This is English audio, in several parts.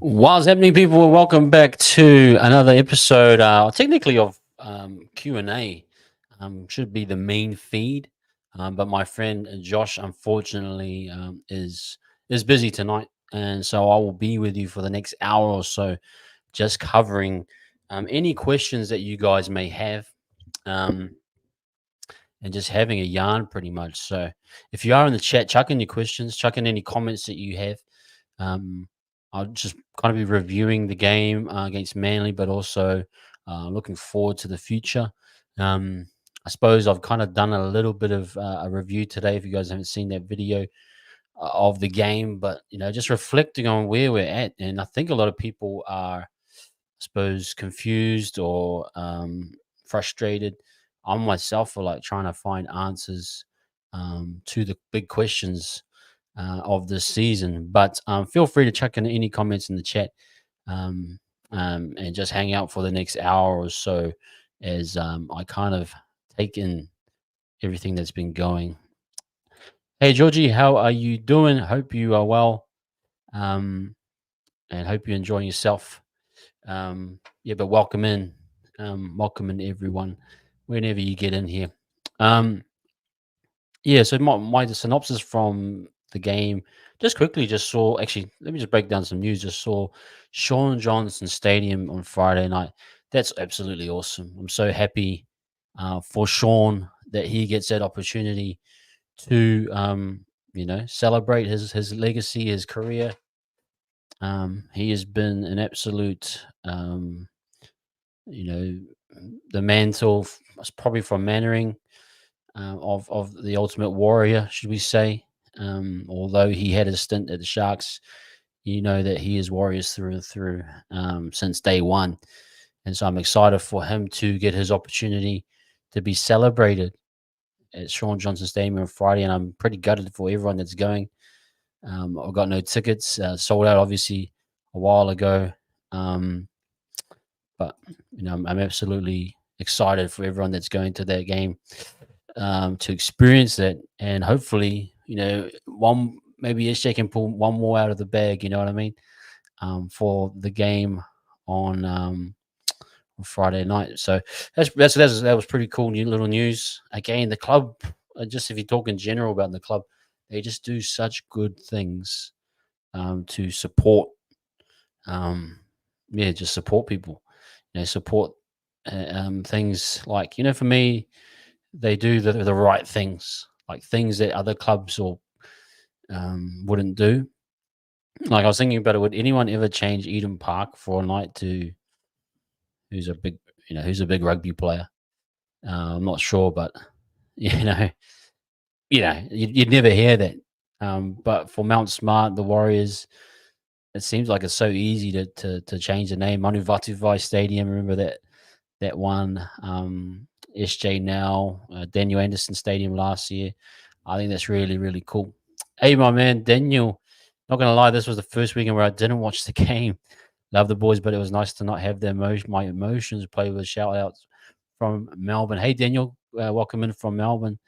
What's happening, people? Welcome back to another episode, technically of Q&A. Should be the main feed, but my friend Josh, unfortunately, is busy tonight, and so I will be with you for the next hour or so, just covering any questions that you guys may have, and just having a yarn, pretty much. So, if you are in the chat, chuck in your questions, chuck in any comments that you have. I'll just kind of be reviewing the game against Manly, but also looking forward to the future. I suppose I've kind of done a little bit of a review today. If you guys haven't seen that video of the game, but just reflecting on where we're at, and I think a lot of people are, I suppose, confused or frustrated. I myself are like trying to find answers to the big questions of this season. But feel free to chuck in any comments in the chat, and just hang out for the next hour or so as I kind of take in everything that's been going. Hey, Georgie, how are you doing? Hope you are well, and hope you're enjoying yourself. But welcome in everyone whenever you get in here. So my synopsis from the game, just quickly, just saw, actually, let me just break down some news. Just saw Sean Johnson Stadium on Friday night. That's absolutely awesome. I'm so happy for Sean that he gets that opportunity to, celebrate his legacy, his career. He has been an absolute, the mantle, probably from Mannering, of the Ultimate Warrior, should we say? Although he had a stint at the Sharks, that he is Warriors through and through, since day one, and so I'm excited for him to get his opportunity to be celebrated at Sean Johnson Stadium on Friday, and I'm pretty gutted for everyone that's going. I've got no tickets, sold out obviously a while ago, but I'm absolutely excited for everyone that's going to that game, to experience that, and hopefully, one, maybe SJ can pull one more out of the bag. You know what I mean? For the game on Friday night. So that was pretty cool. New little news. Again, the club. Just if you talk in general about the club, they just do such good things to support. Just support people. Support things like, for me, they do the right things, like things that other clubs or wouldn't do. Like, I was thinking about it, would anyone ever change Eden Park for a night to who's a big rugby player? I'm not sure, but you'd never hear that. But for Mount Smart, the Warriors, it seems like it's so easy to change the name. Manu Vatuvai Stadium, remember that one? SJ now, Daniel Anderson Stadium last year. I think that's really, really cool. Hey, my man, Daniel, not going to lie, this was the first weekend where I didn't watch the game. Love the boys, but it was nice to not have my emotions play with shout outs from Melbourne. Hey, Daniel, welcome in from Melbourne.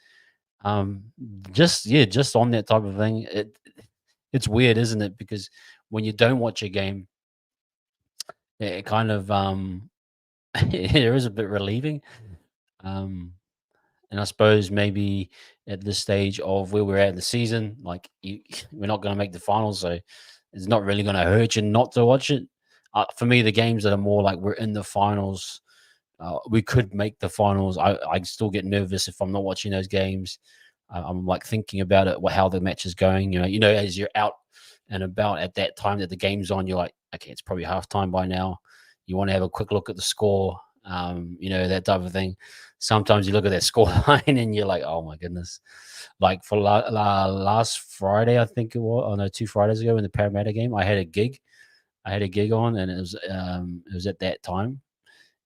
Just on that type of thing. It's weird, isn't it? Because when you don't watch a game, it kind of It is a bit relieving. Um, and I suppose maybe at this stage of where we're at in the season, like we're not going to make the finals, so it's not really going to hurt you not to watch it. For me, the games that are more like we're in the finals, we could make the finals. I still get nervous if I'm not watching those games. I'm like thinking about it, how the match is going. As you're out and about at that time that the game's on, you're like, okay, it's probably halftime by now. You want to have a quick look at the score, that type of thing. Sometimes you look at that score line and you're like, oh my goodness. Like for last Friday, I think it was, oh no, 2 Fridays ago in the Parramatta game, I had a gig. I had a gig on, and it was at that time.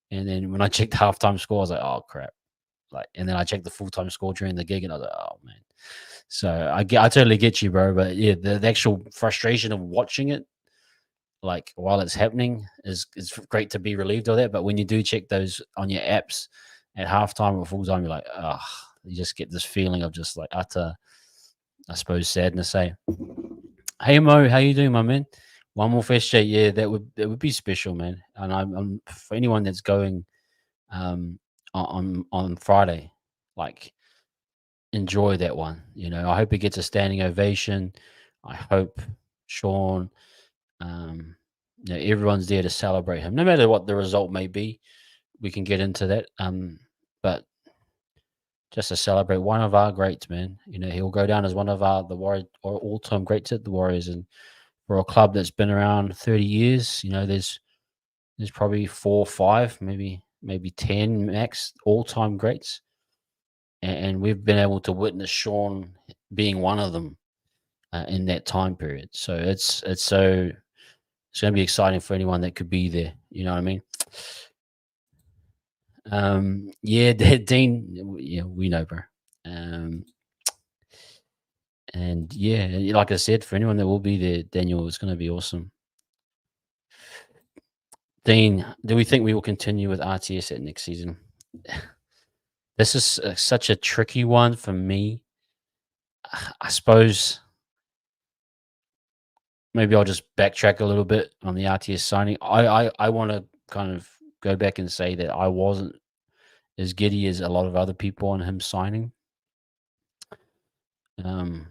And then when I checked the halftime score, I was like, oh crap. Like, and then I checked the full time score during the gig, and I was like, oh man. So I totally get you, bro. But yeah, the actual frustration of watching it, like while it's happening, is great to be relieved of that. But when you do check those on your apps at halftime or full time, you're like, oh, you just get this feeling of just like utter, I suppose, sadness. Hey Mo, how you doing, my man? One more fest J, yeah, that would be special, man. And I'm for anyone that's going on Friday, like enjoy that one. I hope he gets a standing ovation. I hope Sean, um, everyone's there to celebrate him, no matter what the result may be. We can get into that, but just to celebrate one of our greats, man. He'll go down as one of the Warrior or all-time greats at the Warriors, and for a club that's been around 30 years, there's probably 4 or 5, maybe 10 max all-time greats, and we've been able to witness Sean being one of them in that time period. So it's going to be exciting for anyone that could be there. You know what I mean? Yeah, Dean. Yeah, we know, bro. Um, and yeah, like I said, for anyone that will be there, Daniel, it's going to be awesome. Dean, do we think we will continue with RTS at next season? This is such a tricky one for me. I suppose maybe I'll just backtrack a little bit on the RTS signing. I want to kind of go back and say that I wasn't as giddy as a lot of other people on him signing. Um,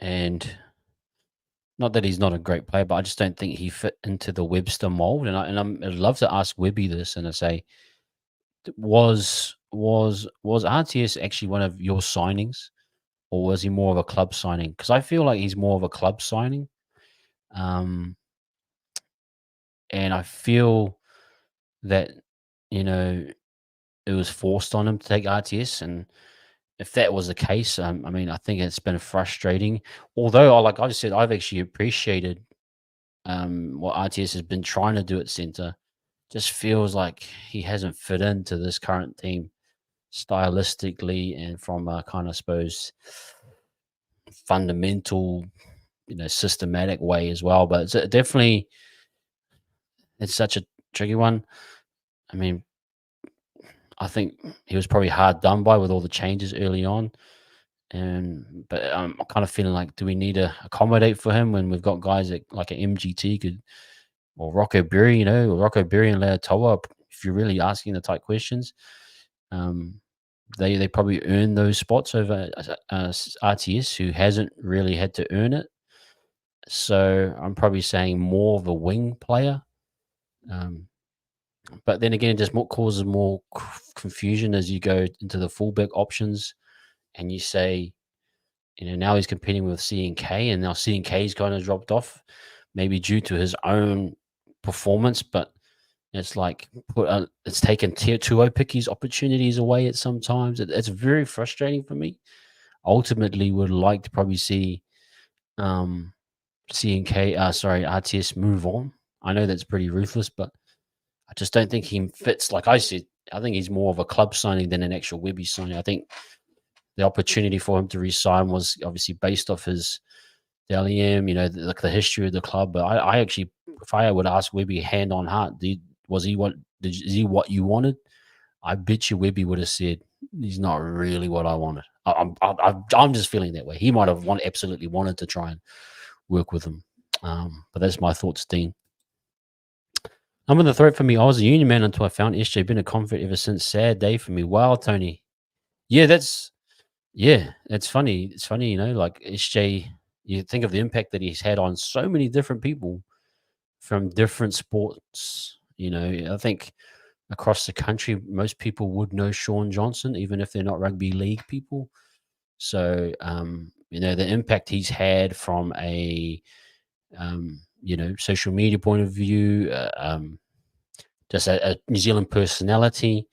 and not that he's not a great player, but I just don't think he fit into the Webster mold. I'd love to ask Webby this, and I say, was RTS actually one of your signings, or was he more of a club signing? Because I feel like he's more of a club signing. Um, and I feel that you know it was forced on him to take RTS, and if that was the case, I mean, I think it's been frustrating. Although, like I just said, I've actually appreciated what RTS has been trying to do at center. Just feels like he hasn't fit into this current team stylistically and from a kind of, suppose, fundamental, systematic way as well. But it's definitely it's such a tricky one. I mean, I think he was probably hard done by with all the changes early on. But I'm kind of feeling like, do we need to accommodate for him when we've got guys like an MGT or Rocco Berry, or Rocco Berry and Leotoa? If you're really asking the tight questions, um, they probably earn those spots over RTS, who hasn't really had to earn it. So I'm probably saying more of a wing player. Um, but then again, it just causes more confusion as you go into the fullback options, and you say, now he's competing with CNK, and now CNK's kind of dropped off, maybe due to his own performance. But it's like it's taken tier 2 pickies opportunities away at some times. It's very frustrating for me. Ultimately, would like to probably see CNK, RTS move on. I know that's pretty ruthless, but I just don't think he fits. Like I said, I think he's more of a club signing than an actual Webby signing. I think the opportunity for him to resign was obviously based off his LEM, the history of the club. But I actually, if I would ask Webby hand on heart, is he what you wanted? I bet you Webby would have said, he's not really what I wanted. I'm just feeling that way. He might have absolutely wanted to try and work with him. But that's my thoughts, Dean. I'm in the throat for me. I was a union man until I found SJ. Been a convert ever since. Sad day for me. Wow, Tony. Yeah, that's funny. It's funny, like SJ. You think of the impact that he's had on so many different people from different sports. I think across the country, most people would know Sean Johnson, even if they're not rugby league people. So, the impact he's had from a, social media point of view, just a New Zealand personality.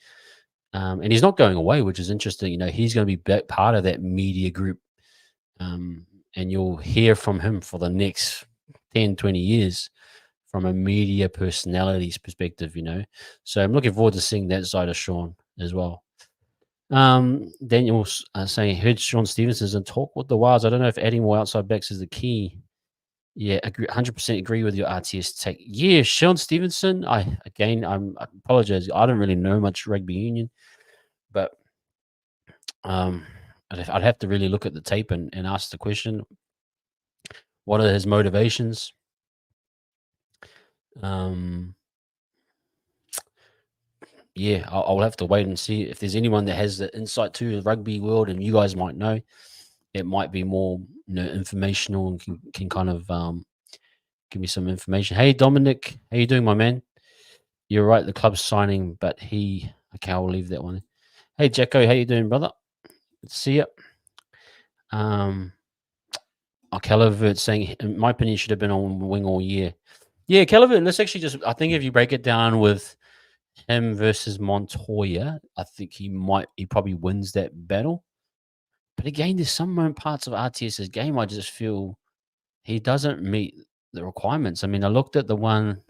And he's not going away, which is interesting. He's going to be part of that media group. And you'll hear from him for the next 10, 20 years from a media personality's perspective. So I'm looking forward to seeing that side of Sean as well. Daniel's saying, heard Sean Stevenson's in talk with the Wilds. I don't know if adding more outside backs is the key. Yeah, 100% agree with your RTS take. Yeah, Sean Stevenson. I apologize. I don't really know much rugby union, but um, I'd have to really look at the tape and ask the question: what are his motivations? Um, yeah, I'll have to wait and see if there's anyone that has the insight to the rugby world, and you guys might know. It might be more, informational and can kind of give me some information. Hey, Dominic, how you doing, my man? You're right, the club's signing, but okay, I'll leave that one. Hey, Jacko, how you doing, brother? Good to see you. Calvert saying, in my opinion, should have been on wing all year. Yeah, Calvert, let's actually I think if you break it down with him versus Montoya, I think he probably wins that battle. But again, there's some parts of RTS's game I just feel he doesn't meet the requirements. I mean, I looked at the one.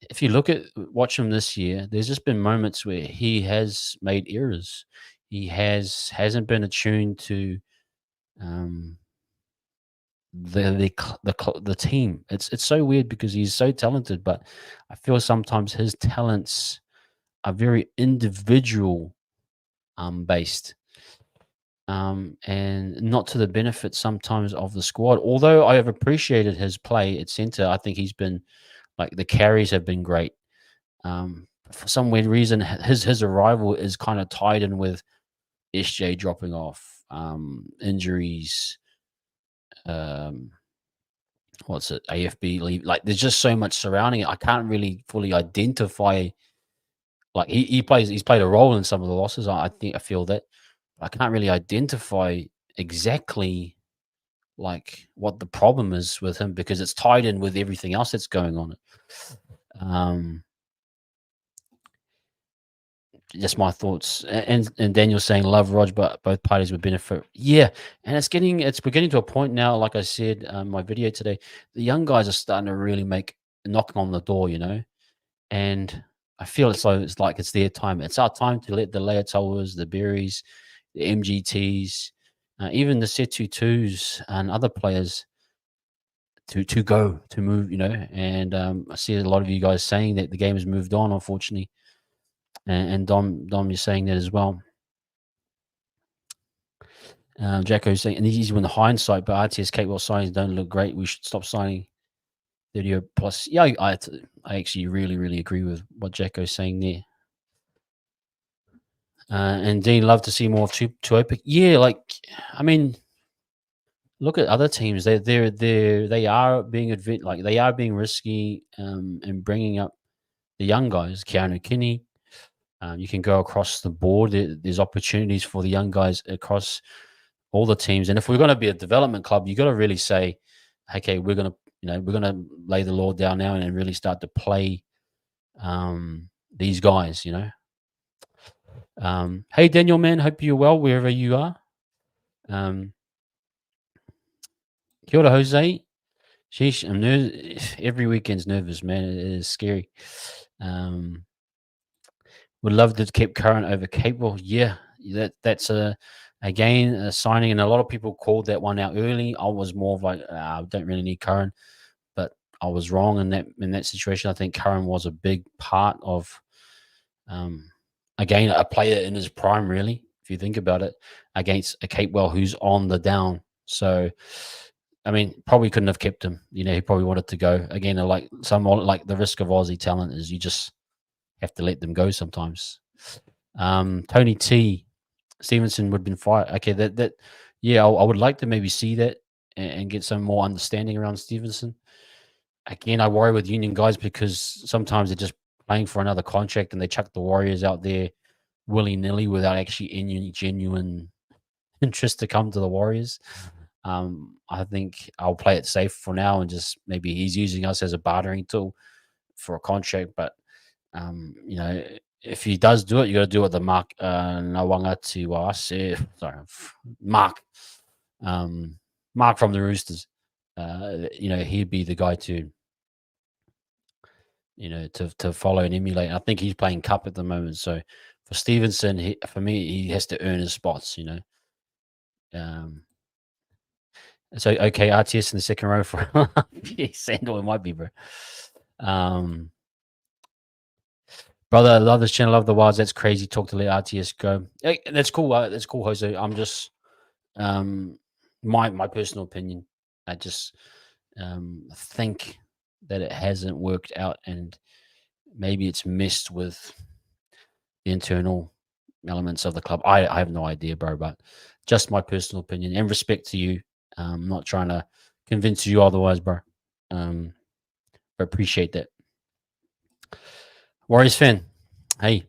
If you watch him this year, there's just been moments where he has made errors. He hasn't been attuned to um, the team. It's so weird because he's so talented, but I feel sometimes his talents are very individual based. And not to the benefit sometimes of the squad. Although I have appreciated his play at centre, I think he's been like the carries have been great. For some weird reason, his arrival is kind of tied in with SJ dropping off, injuries, um, what's it, AFB leave. Like, there's just so much surrounding it. I can't really fully identify. Like he's played a role in some of the losses. I feel that I can't really identify exactly like what the problem is with him because it's tied in with everything else that's going on. Um, just my thoughts. And Daniel's saying love Rog, but both parties would benefit. Yeah, and we're getting to a point now. Like I said, my video today, the young guys are starting to really knocking on the door, and I feel it's like it's their time. It's our time to let the Leotoas, the Berries, the MGTs, even the Setu2s and other players to go, to move. And I see a lot of you guys saying that the game has moved on, unfortunately. And Dom, you're saying that as well. Jacko's saying, and he's in the hindsight, but RTS Capewell signings don't look great. We should stop signing 30 plus. Yeah, I actually really, really agree with what Jacko's saying there. And Dean, love to see more of Tuopic. Yeah, I mean, look at other teams. They are being they are being risky and bringing up the young guys. Keanu Kinney. You can go across the board. There's opportunities for the young guys across all the teams. And if we're going to be a development club, you got to really say, okay, we're going to lay the law down now and really start to play these guys. Hey, Daniel, man, hope you're well wherever you are. Kia ora, Jose. Sheesh, I'm every weekend's nervous, man. It is scary. Would love to keep Curran over Capewell. Yeah, that's again a signing, and a lot of people called that one out early. I was more of like, I don't really need Curran, but I was wrong in that situation. I think Curran was a big part of, again, a player in his prime, really, if you think about it, against a Capewell who's on the down. So I mean, probably couldn't have kept him. He probably wanted to go again. Like someone like the risk of Aussie talent is you just have to let them go sometimes. Tony T Stevenson would have been fired. Okay, yeah, I would like to maybe see that and get some more understanding around Stevenson. Again, I worry with union guys because sometimes they're just playing for another contract and they chuck the Warriors out there willy nilly without actually any genuine interest to come to the Warriors. I think I'll play it safe for now and just maybe he's using us as a bartering tool for a contract. But if he does do it, you got to do it the Mark Nawanga to us. Sorry, Mark, Mark from the Roosters. He'd be the guy to to follow and emulate. I think he's playing cup at the moment. So for Stevenson, for me, he has to earn his spots. Um, so okay, RTS in the second row for Sandor, it might be, bro. Brother, I love this channel, love the wilds. That's crazy. Talk to let RTS go. Hey, that's cool. That's cool, Jose. I'm just my personal opinion. I just think that it hasn't worked out, and maybe it's messed with the internal elements of the club. I have no idea, bro, but just my personal opinion and respect to you. I'm not trying to convince you otherwise, bro. But appreciate that. Warriors fan, hey,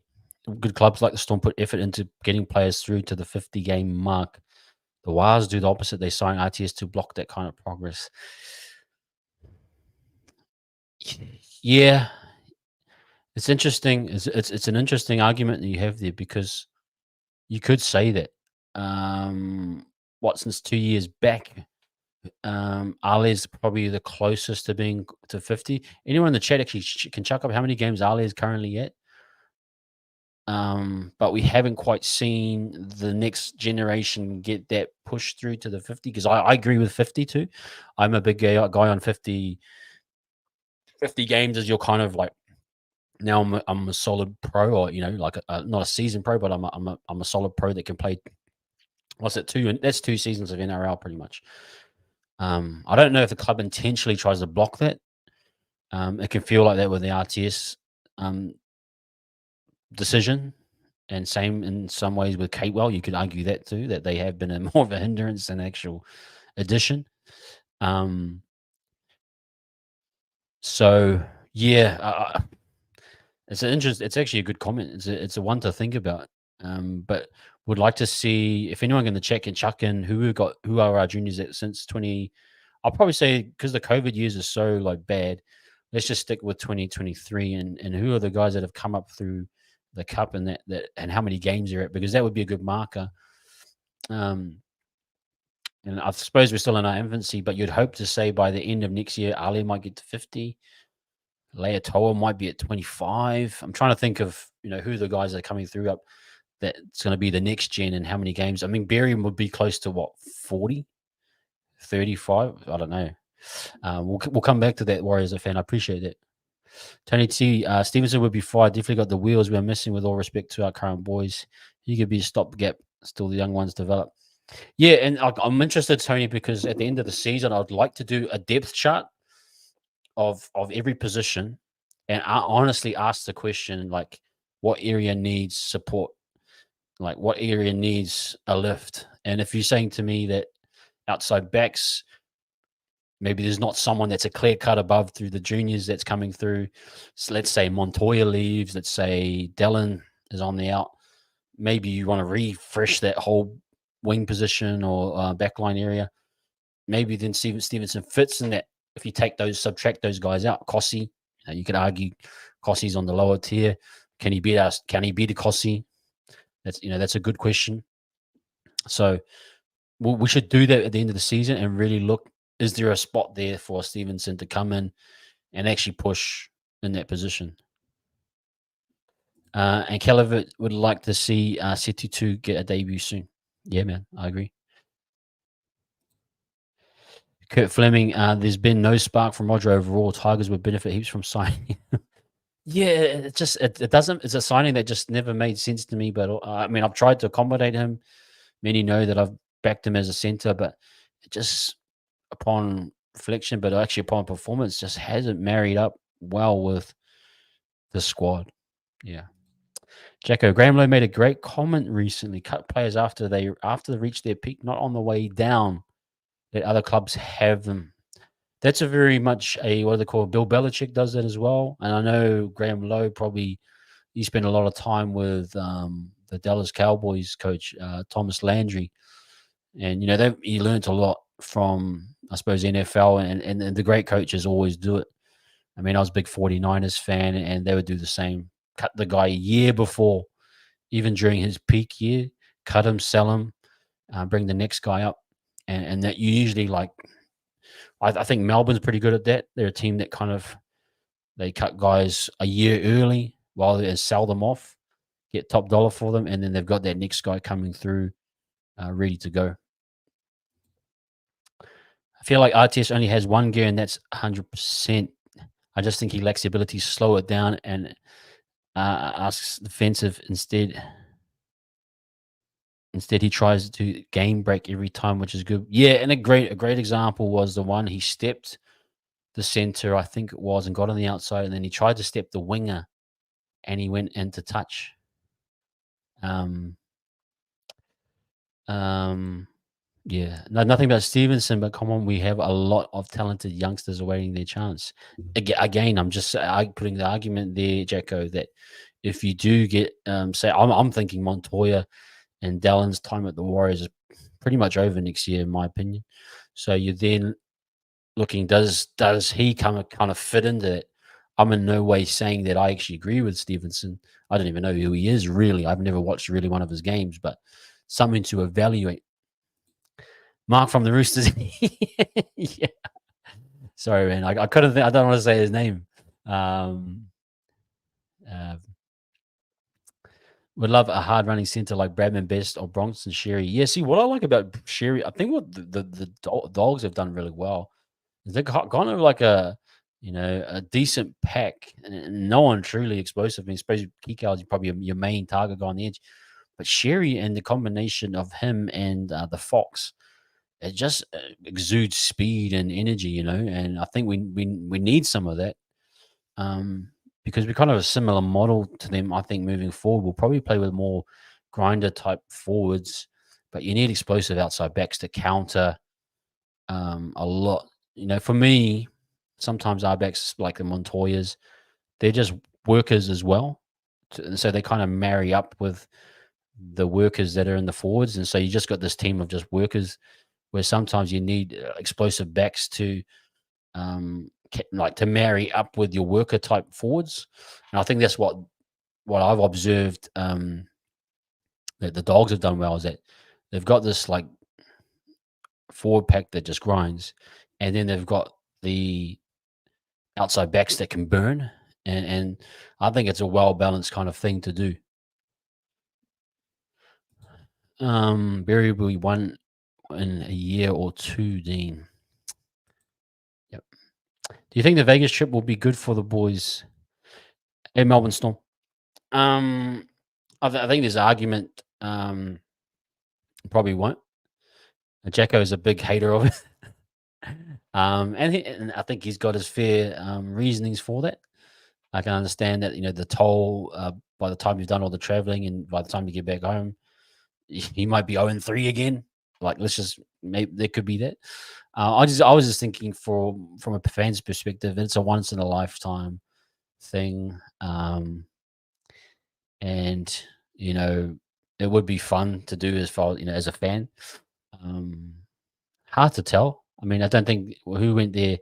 good clubs like the Storm put effort into getting players through to the 50-game mark. The Wires do the opposite. They sign RTS to block that kind of progress. Yeah, it's interesting. It's an interesting argument that you have there because you could say that. Since 2 years back, Ali's probably the closest to being to 50. Anyone in the chat actually can chuck up how many games Ali is currently at. But we haven't quite seen the next generation get that push through to the 50 because I agree with 50 too. I'm a big guy on 50 games as you're kind of like now I'm a solid pro or like not a season pro, but I'm a solid pro that can play. What's it that's 2 seasons of NRL pretty much. I don't know if the club intentionally tries to block that. It can feel like that with the RTS decision, and same in some ways with Capewell. You could argue that too, that they have been more of a hindrance than actual addition. So yeah, it's an interest. It's actually a good comment. It's a one to think about. But would like to see if anyone in the chat can chuck in who are our juniors that since 20. I'll probably say because the COVID years are so like bad. Let's just stick with 2023 and who are the guys that have come up through the cup and that and how many games they're at, because that would be a good marker. And I suppose we're still in our infancy, but you'd hope to say by the end of next year, Ali might get to 50. Leatoa might be at 25. I'm trying to think of who the guys are coming through up that's going to be the next gen and how many games. I mean, Berry would be close to what, 40, 35? I don't know. We'll come back to that, Warriors fan. I appreciate that. Tony T. Stevenson would be fired. Definitely got the wheels we're missing, with all respect to our current boys. He could be a stopgap. Still the young ones develop. Yeah, and I'm interested, Tony, because at the end of the season, I'd like to do a depth chart of every position, and I honestly ask the question, like, what area needs support? Like, what area needs a lift? And if you're saying to me that outside backs, maybe there's not someone that's a clear cut above through the juniors that's coming through. So let's say Montoya leaves. Let's say Dallin is on the out. Maybe you want to refresh that whole wing position or backline area. Maybe then Stevenson fits in that. If you subtract those guys out, Kossi, you could argue Kossi's on the lower tier. Can he beat us? Can he beat a Kossi? That's a good question. So we should do that at the end of the season and really look. Is there a spot there for Stevenson to come in and actually push in that position? And Kellevitt would like to see Setitu get a debut soon. Yeah, man, I agree. Kurt Fleming, there's been no spark from Roger overall. Tigers would benefit heaps from signing. Yeah, it doesn't. It's a signing that just never made sense to me. But I mean, I've tried to accommodate him. Many know that I've backed him as a center, but it just upon reflection, but actually upon performance, just hasn't married up well with the squad. Yeah. Jacko Gramlow made a great comment recently. Cut players after they reach their peak, not on the way down. Let other clubs have them. That's a very much a what do they call it? Bill Belichick does that as well. And I know Graham Lowe probably he spent a lot of time with the Dallas Cowboys coach Thomas Landry, and he learned a lot from I suppose NFL and the great coaches always do it. I mean, I was a big 49ers fan, and they would do the same. Cut the guy a year before, even during his peak year, cut him, sell him, bring the next guy up, and that you usually like. I think Melbourne's pretty good at that. They're a team that kind of they cut guys a year early while they sell them off, get top dollar for them, and then they've got that next guy coming through, ready to go. I feel like RTS only has one gear, and that's 100%. I just think he lacks the ability to slow it down and asks defensive instead. Instead, he tries to game break every time, which is good. Yeah, and a great example was the one he stepped the center, I think it was, and got on the outside, and then he tried to step the winger, and he went into touch. Um, um, yeah, no, nothing about Stevenson, but come on, we have a lot of talented youngsters awaiting their chance. Again, I'm just putting the argument there, Jacko, that if you do get, say, I'm thinking Montoya and Dallin's time at the Warriors is pretty much over next year, in my opinion. So you're then looking, does he kind of fit into it? I'm in no way saying that I actually agree with Stevenson. I don't even know who he is really. I've never watched really one of his games, but something to evaluate. Mark from the Roosters. Yeah. Sorry, man. I couldn't think, I don't want to say his name. Um, uh, Would love a hard running center like Bradman Best or Bronson Sherry. Yeah, see what I like about Sherry, I think what the Dogs have done really well is they've got kind of like a decent pack, and no one truly explosive. I mean, especially Kikau is probably your main target guy on the edge, but Sherry and the combination of him and the Fox, it just exudes speed and energy, and I think we need some of that. Because we're kind of a similar model to them. I think moving forward, we'll probably play with more grinder type forwards, but you need explosive outside backs to counter a lot. For me, sometimes our backs like the Montoyas, they're just workers as well. So they kind of marry up with the workers that are in the forwards, and so you just got this team of just workers. Where sometimes you need explosive backs to like to marry up with your worker type forwards, and I think that's what I've observed that the Dogs have done well is that they've got this like forward pack that just grinds, and then they've got the outside backs that can burn, and I think it's a well balanced kind of thing to do. Barry will be one in a year or two, Dean. Yep. Do you think the Vegas trip will be good for the boys? Hey, Melbourne Storm. Um, I think there's argument. Probably won't. Jacko is a big hater of it. And I think he's got his fair reasonings for that. I can understand that the toll by the time you've done all the traveling and by the time you get back home, he might be 0-3 again. Like let's just maybe there could be that. I was just thinking from a fan's perspective, it's a once in a lifetime thing. And it would be fun to do as far as a fan. Um, Hard to tell. I mean, I don't think who went there.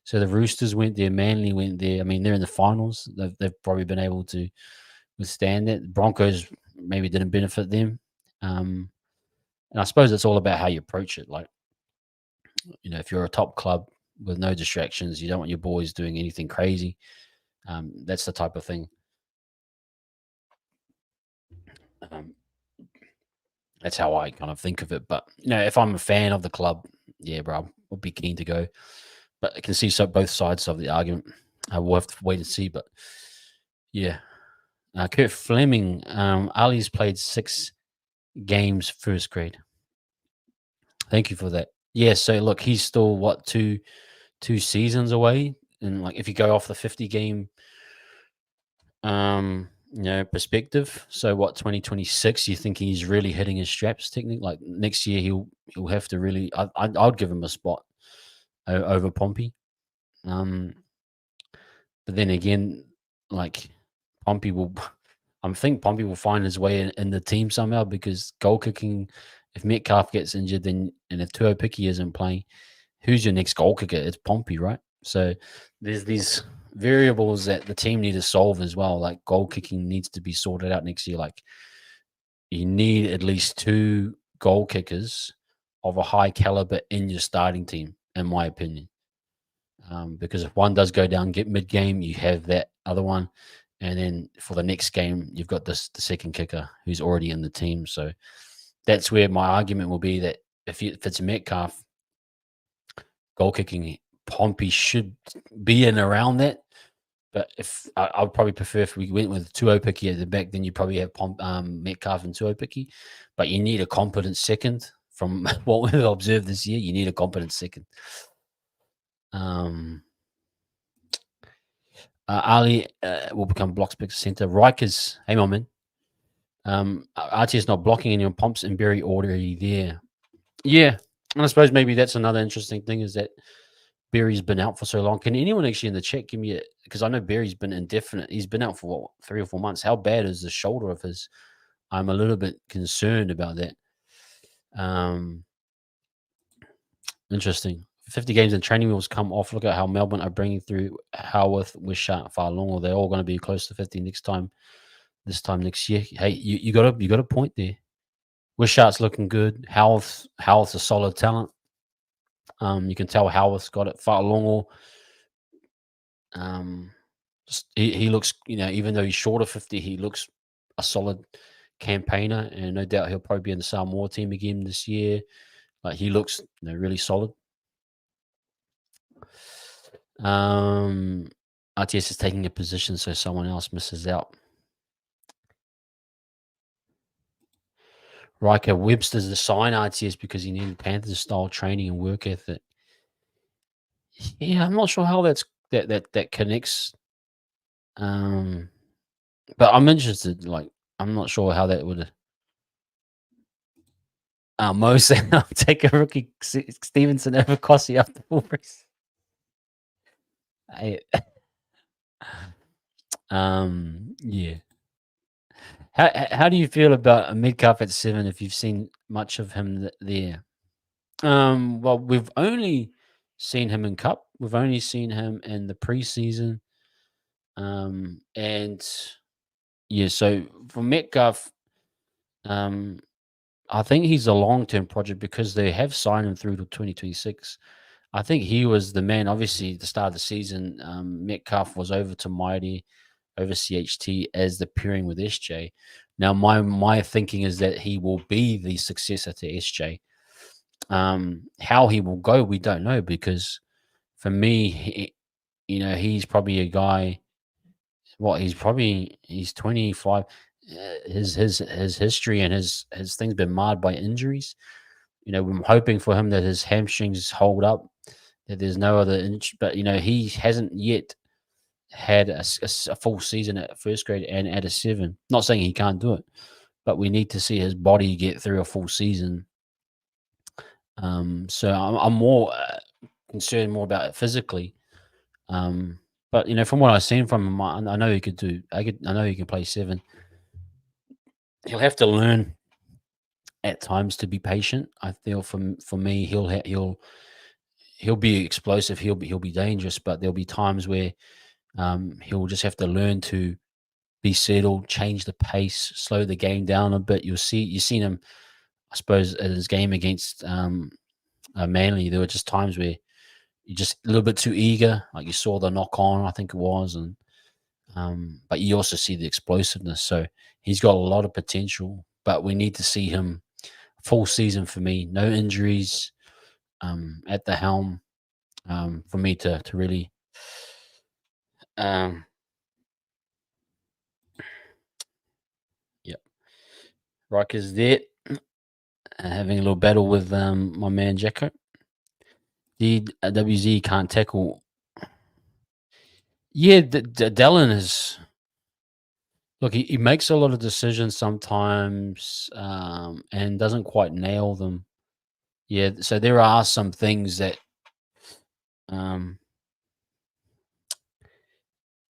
So the Roosters went there, Manly went there. I mean, they're in the finals. They've probably been able to withstand it. Broncos maybe didn't benefit them. And I suppose it's all about how you approach it. Like, if you're a top club with no distractions, you don't want your boys doing anything crazy. That's the type of thing. Um, that's how I kind of think of it. But if I'm a fan of the club, yeah, bro, I'll be keen to go. But I can see both sides of the argument. We'll have to wait and see. But yeah, Kurt Fleming, Ali's played 6 games first grade. Thank you for that. Yeah, so look, he's still what, 2 seasons away, and, like, if you go off the 50 game, perspective, so what, 2026, you think he's really hitting his straps technically? Like, next year, he'll have to really I'd give him a spot over Pompey, um, but then again, like, Pompey will I think Pompey will find his way in the team somehow because goal kicking, if Metcalf gets injured, then and if Tuo Picky isn't playing, who's your next goal kicker? It's Pompey, right? So there's these variables that the team need to solve as well. Like goal kicking needs to be sorted out next year. Like you need at least 2 goal kickers of a high caliber in your starting team, in my opinion. Because if one does go down, get mid game, you have that other one, and then for the next game, you've got the second kicker who's already in the team. So that's where my argument will be that if it's Metcalf, goal kicking, Pompey should be in around that. But if I would probably prefer if we went with Tuo Picky at the back, then you probably have Metcalf and Tuo Picky. But you need a competent second. From what we've observed this year, you need a competent second. Um, Ali will become block pick center. Rikers, hey, my man. RTS not blocking any on Pumps and Berry already there. Yeah. And I suppose maybe that's another interesting thing is that Berry's been out for so long. Can anyone actually in the chat give me it? Because I know Berry's been indefinite. He's been out for what, 3 or 4 months. How bad is the shoulder of his? I'm a little bit concerned about that. Um, Interesting. 50 games and training wheels come off. Look at how Melbourne are bringing through Howarth, Wishart, Farlong. They're all going to be close to 50 next time. This time next year. Hey, you got a point there. Wishart's looking good. Howarth's a solid talent. You can tell Howarth's got it. Farlong, um, just he looks, even though he's short of 50, he looks a solid campaigner, and no doubt he'll probably be in the Samoa team again this year. Like he looks, really solid. Um, RTS is taking a position so someone else misses out. Riker Webster's the sign RTS because he needed Panthers style training and work ethic. Yeah, I'm not sure how that connects. But I'm interested. Like, I'm not sure how that would. Mo said, "I'll take a rookie Stevenson over Kossi after full race." I, yeah. How do you feel about a Metcalf at 7 if you've seen much of him there? Well, we've only seen him in Cup. We've only seen him in the preseason. And yeah, so for Metcalf, um, I think he's a long-term project because they have signed him through to 2026. I think he was the man. Obviously, at the start of the season, Metcalf was over to Mighty, over CHT as the pairing with SJ. Now, my thinking is that he will be the successor to SJ. How he will go, we don't know because for me, he's probably a guy. What he's 25. His history and his thing's been marred by injuries. I'm hoping for him that his hamstrings hold up, that there's no other inch, but he hasn't yet had a full season at first grade and at a 7. Not saying he can't do it, but we need to see his body get through a full season. So I'm more concerned more about it physically. But from what I've seen from him, I know he could do. I know he can play 7. He'll have to learn at times to be patient. I feel for me, he'll be explosive. He'll be dangerous, but there'll be times where he'll just have to learn to be settled, change the pace, slow the game down a bit. You've seen him, I suppose, in his game against Manly. There were just times where you're just a little bit too eager, like you saw the knock on, I think it was, and but you also see the explosiveness. So he's got a lot of potential, but we need to see him full season for me. No injuries at the helm for me to really. Um, yep. Rikers there having a little battle with my man Jacko. The WZ can't tackle. Yeah, Dallin is look. He makes a lot of decisions sometimes, and doesn't quite nail them. Yeah, so there are some things that, um,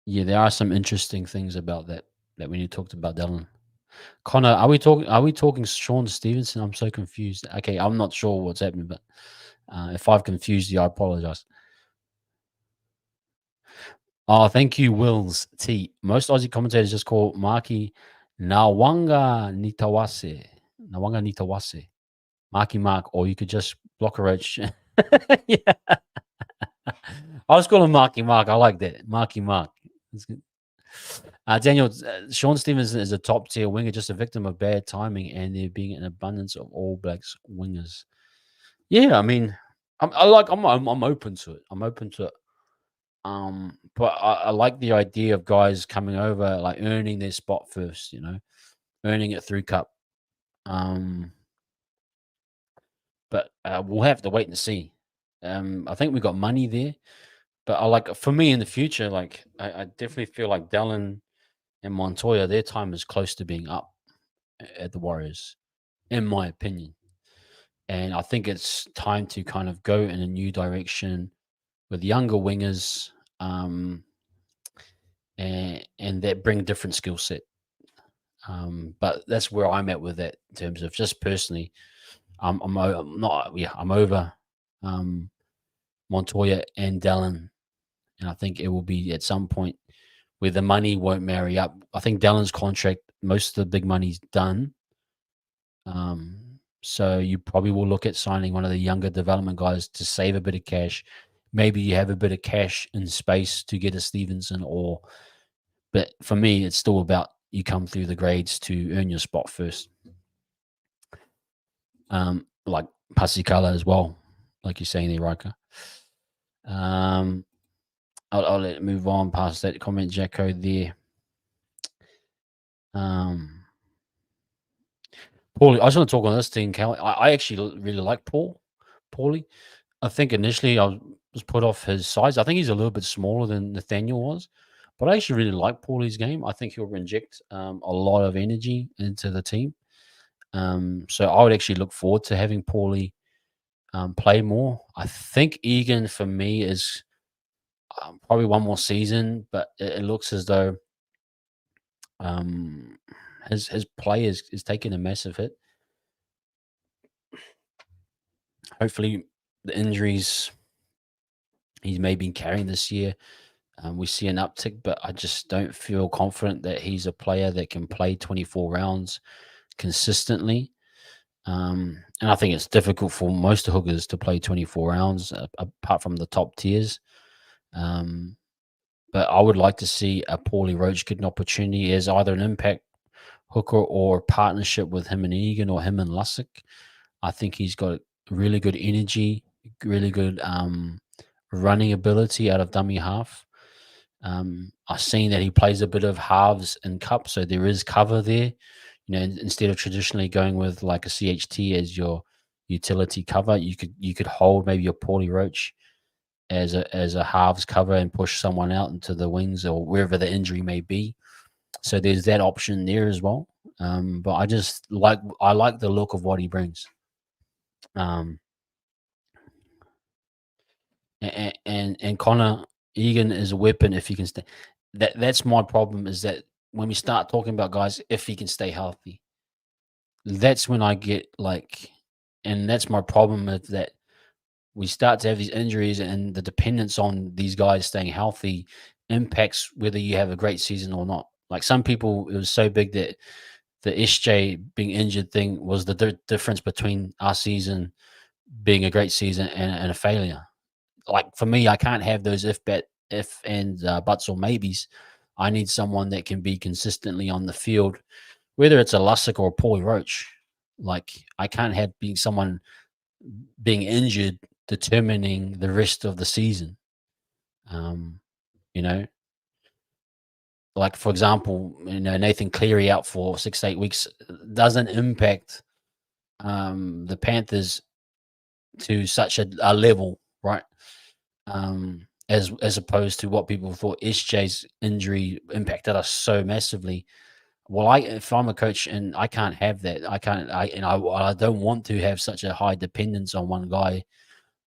yeah, there are some interesting things about that when you talked about Dallin. Connor, are we talking Sean Stevenson? I'm so confused. Okay, I'm not sure what's happening, but if I've confused you, I apologize. Oh, thank you, Wills T. Most Aussie commentators just call Maki Nawanga Nitawase. Nawanga Nitawase. Marky Mark, or you could just block a roach. Yeah. I was calling Marky Mark. I like that. Marky Mark. That's good. Daniel, Sean Stevenson is a top tier winger, just a victim of bad timing and there being an abundance of All Blacks wingers. Yeah, I mean, I'm open to it. I'm open to it. But I like the idea of guys coming over, like earning their spot first, earning it through cup. But we'll have to wait and see. I think we got money there, but for me in the future, like I definitely feel like Dallin and Montoya, their time is close to being up at the Warriors, in my opinion. And I think it's time to kind of go in a new direction with younger wingers, and that bring different skill set. But that's where I'm at with that in terms of just personally. I'm not, yeah, I'm over Montoya and Dallin, and I think it will be at some point where the money won't marry up. I think Dallin's contract, most of the big money's done. So you probably will look at signing one of the younger development guys to save a bit of cash. Maybe you have a bit of cash in space to get a Stevenson, but for me, it's still about you come through the grades to earn your spot first. Like Pasikala as well, like you're saying there, Riker. I'll let it move on past that comment, Jacko, there. Paulie, I just want to talk on this thing, Cal. I actually really like Paulie. I think initially I was put off his size. I think he's a little bit smaller than Nathaniel was, but I actually really like Paulie's game. I think he'll inject a lot of energy into the team. So I would actually look forward to having Paulie play more. I think Egan for me is probably one more season, but it looks as though his play is taking a massive hit. Hopefully, the injuries he's maybe been carrying this year, we see an uptick, but I just don't feel confident that he's a player that can play 24 rounds consistently. And I think it's difficult for most hookers to play 24 rounds, apart from the top tiers. But I would like to see a Paulie Roach get an opportunity as either an impact hooker or partnership with him and Egan or him and Lussick. I think he's got really good energy, really good running ability out of dummy half. I've seen that he plays a bit of halves in cup, so there is cover there. Instead of traditionally going with like a CHT as your utility cover, you could hold maybe your Paulie Roach as a halves cover and push someone out into the wings or wherever the injury may be. So there's that option there as well. But I like the look of what he brings. Um, and Connor Egan is a weapon if he can stay. That's my problem is that when we start talking about guys, if he can stay healthy, that's when I get like, and that's my problem with that. We start to have these injuries and the dependence on these guys staying healthy impacts whether you have a great season or not. Like some people, it was so big that the SJ being injured thing was the difference between our season being a great season and a failure. Like for me, I can't have those if and buts or maybes. I need someone that can be consistently on the field, whether it's a Lussick or a Paulie Roach. Like I can't have being someone being injured determining the rest of the season. Um, you know, like for example, Nathan Cleary out for 6 to 8 weeks doesn't impact the Panthers to such a level, right? As opposed to what people thought SJ's injury impacted us so massively. Well, if I'm a coach and I can't have that, I don't want to have such a high dependence on one guy,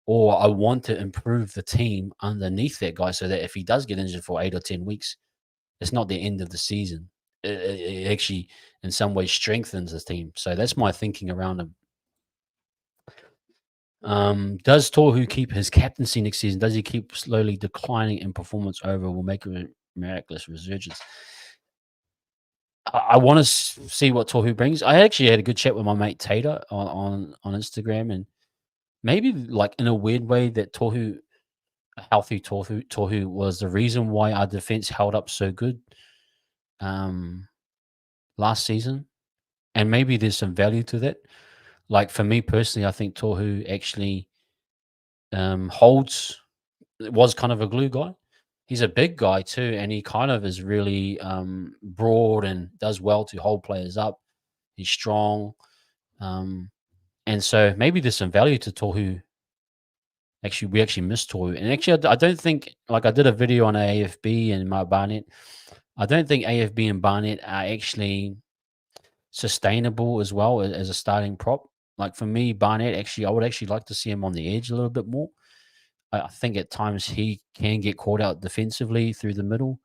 or I want to improve the team underneath that guy so that if he does get injured for 8 or 10 weeks, it's not the end of the season. It actually, in some ways, strengthens the team. So that's my thinking around him. Does Tohu keep his captaincy next season? Does he keep slowly declining in performance over? Will make a miraculous resurgence. I want to see what Tohu brings. I actually had a good chat with my mate Tater on Instagram, and maybe like in a weird way that Tohu, a healthy Tohu was the reason why our defense held up so good um, last season, and maybe there's some value to that. Like for me personally, I think Tohu actually holds was kind of a glue guy. He's a big guy too, and he kind of is really broad and does well to hold players up. He's strong, um, and so maybe there's some value to Tohu. Actually, we actually miss Tohu, and actually, I don't think like I did a video on AFB and my Barnett. I don't think AFB and Barnett are actually sustainable as well as a starting prop. Like for me, Barnett actually, I would actually like to see him on the edge a little bit more. I think at times he can get caught out defensively through the middle.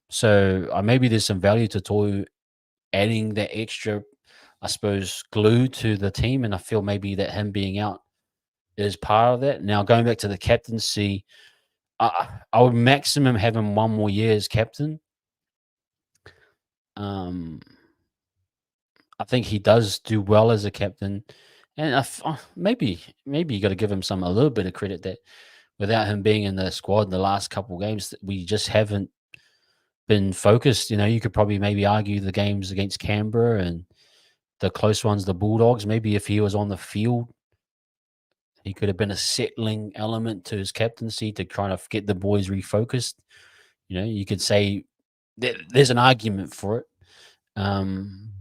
So maybe there's some value to Toy adding that extra, I suppose, glue to the team, and I feel maybe that him being out is part of that. Now going back to the captaincy, I would maximum have him 1 more year as captain. Um, I think he does do well as a captain, and maybe you got to give him a little bit of credit that without him being in the squad in the last couple of games, we just haven't been focused. You know, you could probably maybe argue the games against Canberra and the close ones, the Bulldogs. Maybe if he was on the field, he could have been a settling element to his captaincy to kind of get the boys refocused. You know, you could say there's an argument for it,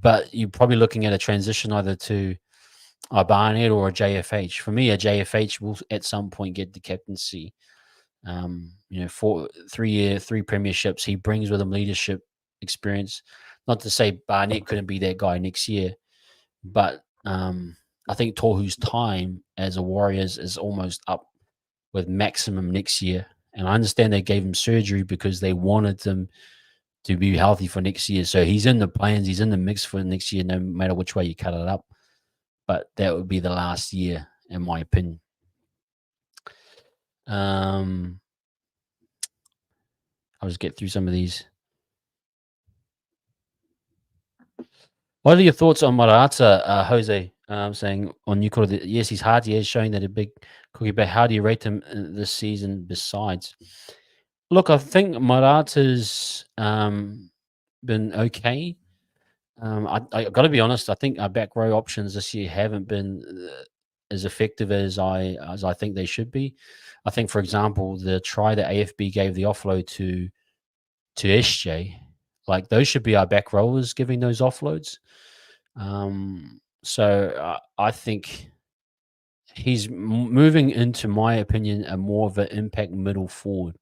but you're probably looking at a transition either to a Barnett or a JFH. For me, a JFH will at some point get the captaincy. You know, 3 year, three premierships. He brings with him leadership experience. Not to say Barnett couldn't be that guy next year, but I think Tohu's time as a Warriors is almost up with maximum next year. And I understand they gave him surgery because they wanted him to be healthy for next year. So he's in the plans, he's in the mix for next year, no matter which way you cut it up. But that would be the last year, in my opinion. I'll just get through some of these. What are your thoughts on Morata, Jose? Saying on Newcastle, that yes, he's hard. He is showing that a big cookie, but how do you rate him this season? Besides, look, I think Morata's been okay. I got to be honest. I think our back row options this year haven't been as effective as I think they should be. I think, for example, the try that AFB gave the offload to SJ, like those should be our back rowers giving those offloads. I think he's moving into my opinion a more of an impact middle forward.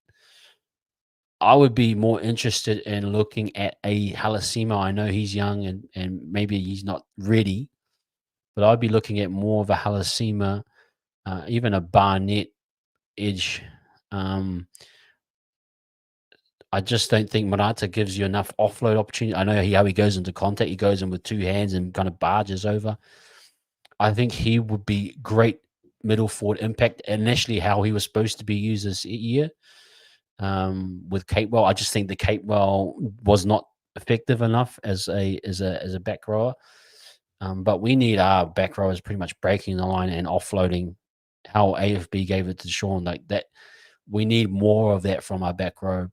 I would be more interested in looking at a Halasima. I know he's young and maybe he's not ready, but I'd be looking at more of a Halasima, even a Barnett edge. I just don't think Morata gives you enough offload opportunity. I know how he goes into contact. He goes in with two hands and kind of barges over. I think he would be great middle forward impact. Initially, how he was supposed to be used this year with Capewell, I just think the Capewell was not effective enough as a back rower. But we need our back rowers pretty much breaking the line and offloading. How AFB gave it to Sean, like that, we need more of that from our back row.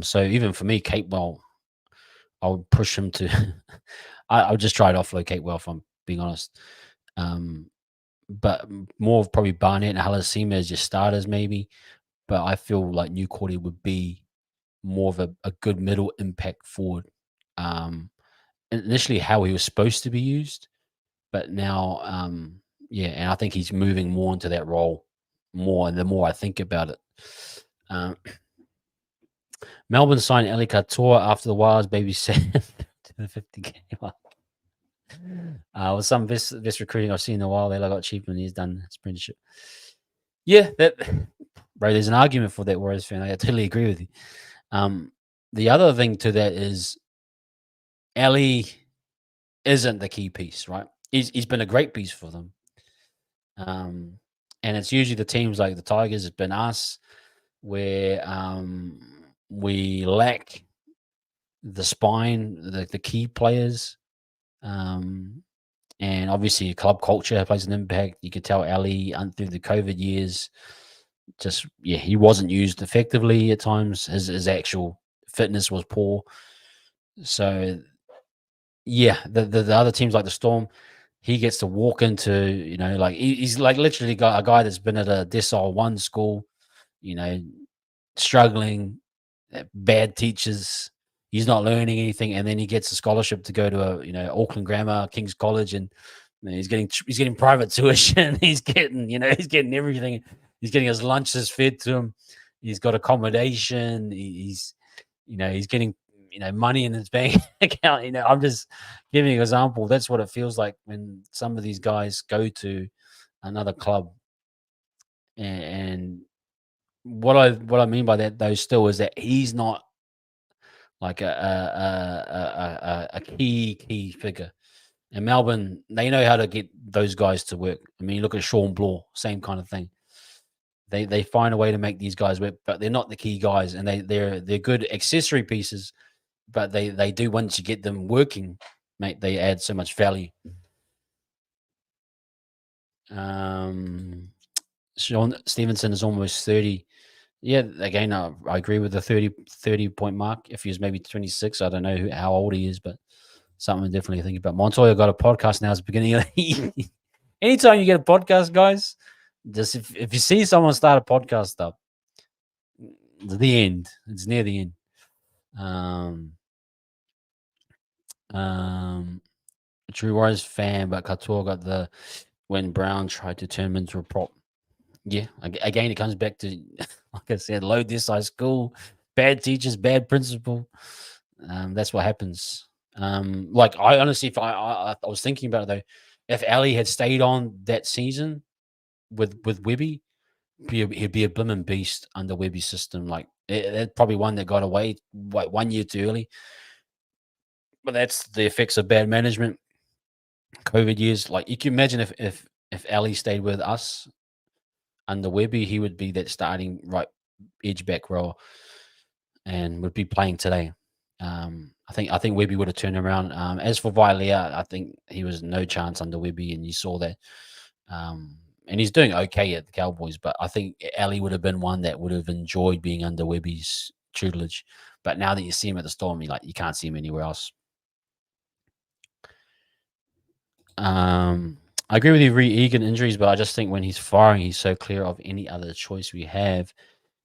So even for me, Capewell, I would push him to. I would just try to offload Capewell, if I'm being honest. But more of probably Barnett and Halasima as your starters, maybe. But I feel like New Cordy would be more of a good middle impact forward. Initially, how he was supposed to be used, but now, Yeah, and I think he's moving more into that role more, and the more I think about it. Um, Melbourne signed Eli Katoa after the Wilds babysat to the 50K mark. With some best recruiting I've seen in a while, they got cheap and he's done his apprenticeship. Yeah, that bro, there's an argument for that Warriors fan. I totally agree with you. The other thing to that is Ali isn't the key piece, right? He's been a great piece for them. And it's usually the teams like the Tigers, it's been us, where we lack the spine, the key players. And obviously, club culture plays an impact. You could tell Ali through the COVID years, just he wasn't used effectively at times. His actual fitness was poor. So yeah, the other teams like the Storm, he gets to walk into, like he's like literally got a guy that's been at a Decile 1 school, you know, struggling, bad teachers. He's not learning anything, and then he gets a scholarship to go to Auckland Grammar, King's College, and he's getting private tuition. He's getting everything. He's getting his lunches fed to him. He's got accommodation. He's getting money in his bank account. I'm just giving an example. That's what it feels like when some of these guys go to another club, and what I mean by that though still is that he's not like a key figure. And Melbourne, they know how to get those guys to work. I mean, look at Sean Bloor, same kind of thing. They find a way to make these guys work, but they're not the key guys, and they're good accessory pieces. But they do, once you get them working, mate, they add so much value. Sean Stevenson is almost 30. Yeah, again, I agree with the 30 point mark. If he was maybe 26, I don't know how old he is, but something definitely to think about. Montoya got a podcast now. It's the beginning of the year. Anytime you get a podcast, guys, just if you see someone start a podcast up, it's the end. It's near the end. True Warriors fan, but Katoa got the when Brown tried to turn him into a prop. Yeah, again, it comes back to, like I said, low decile school, bad teachers, bad principal. That's what happens. Like I honestly, if I was thinking about it though, if Ali had stayed on that season with Webby, he'd be a blooming beast under Webby's system. Like that's probably one that got away 1 year too early. But that's the effects of bad management, COVID years. Like you can imagine if Ali stayed with us under Webby, he would be that starting right edge back row and would be playing today. I think Webby would have turned around. As for Vilea, I think he was no chance under Webby, and you saw that. And he's doing okay at the Cowboys, but I think Ali would have been one that would have enjoyed being under Webby's tutelage. But now that you see him at the Storm, you can't see him anywhere else. I agree with you, Egan injuries, but I just think when he's firing, he's so clear of any other choice we have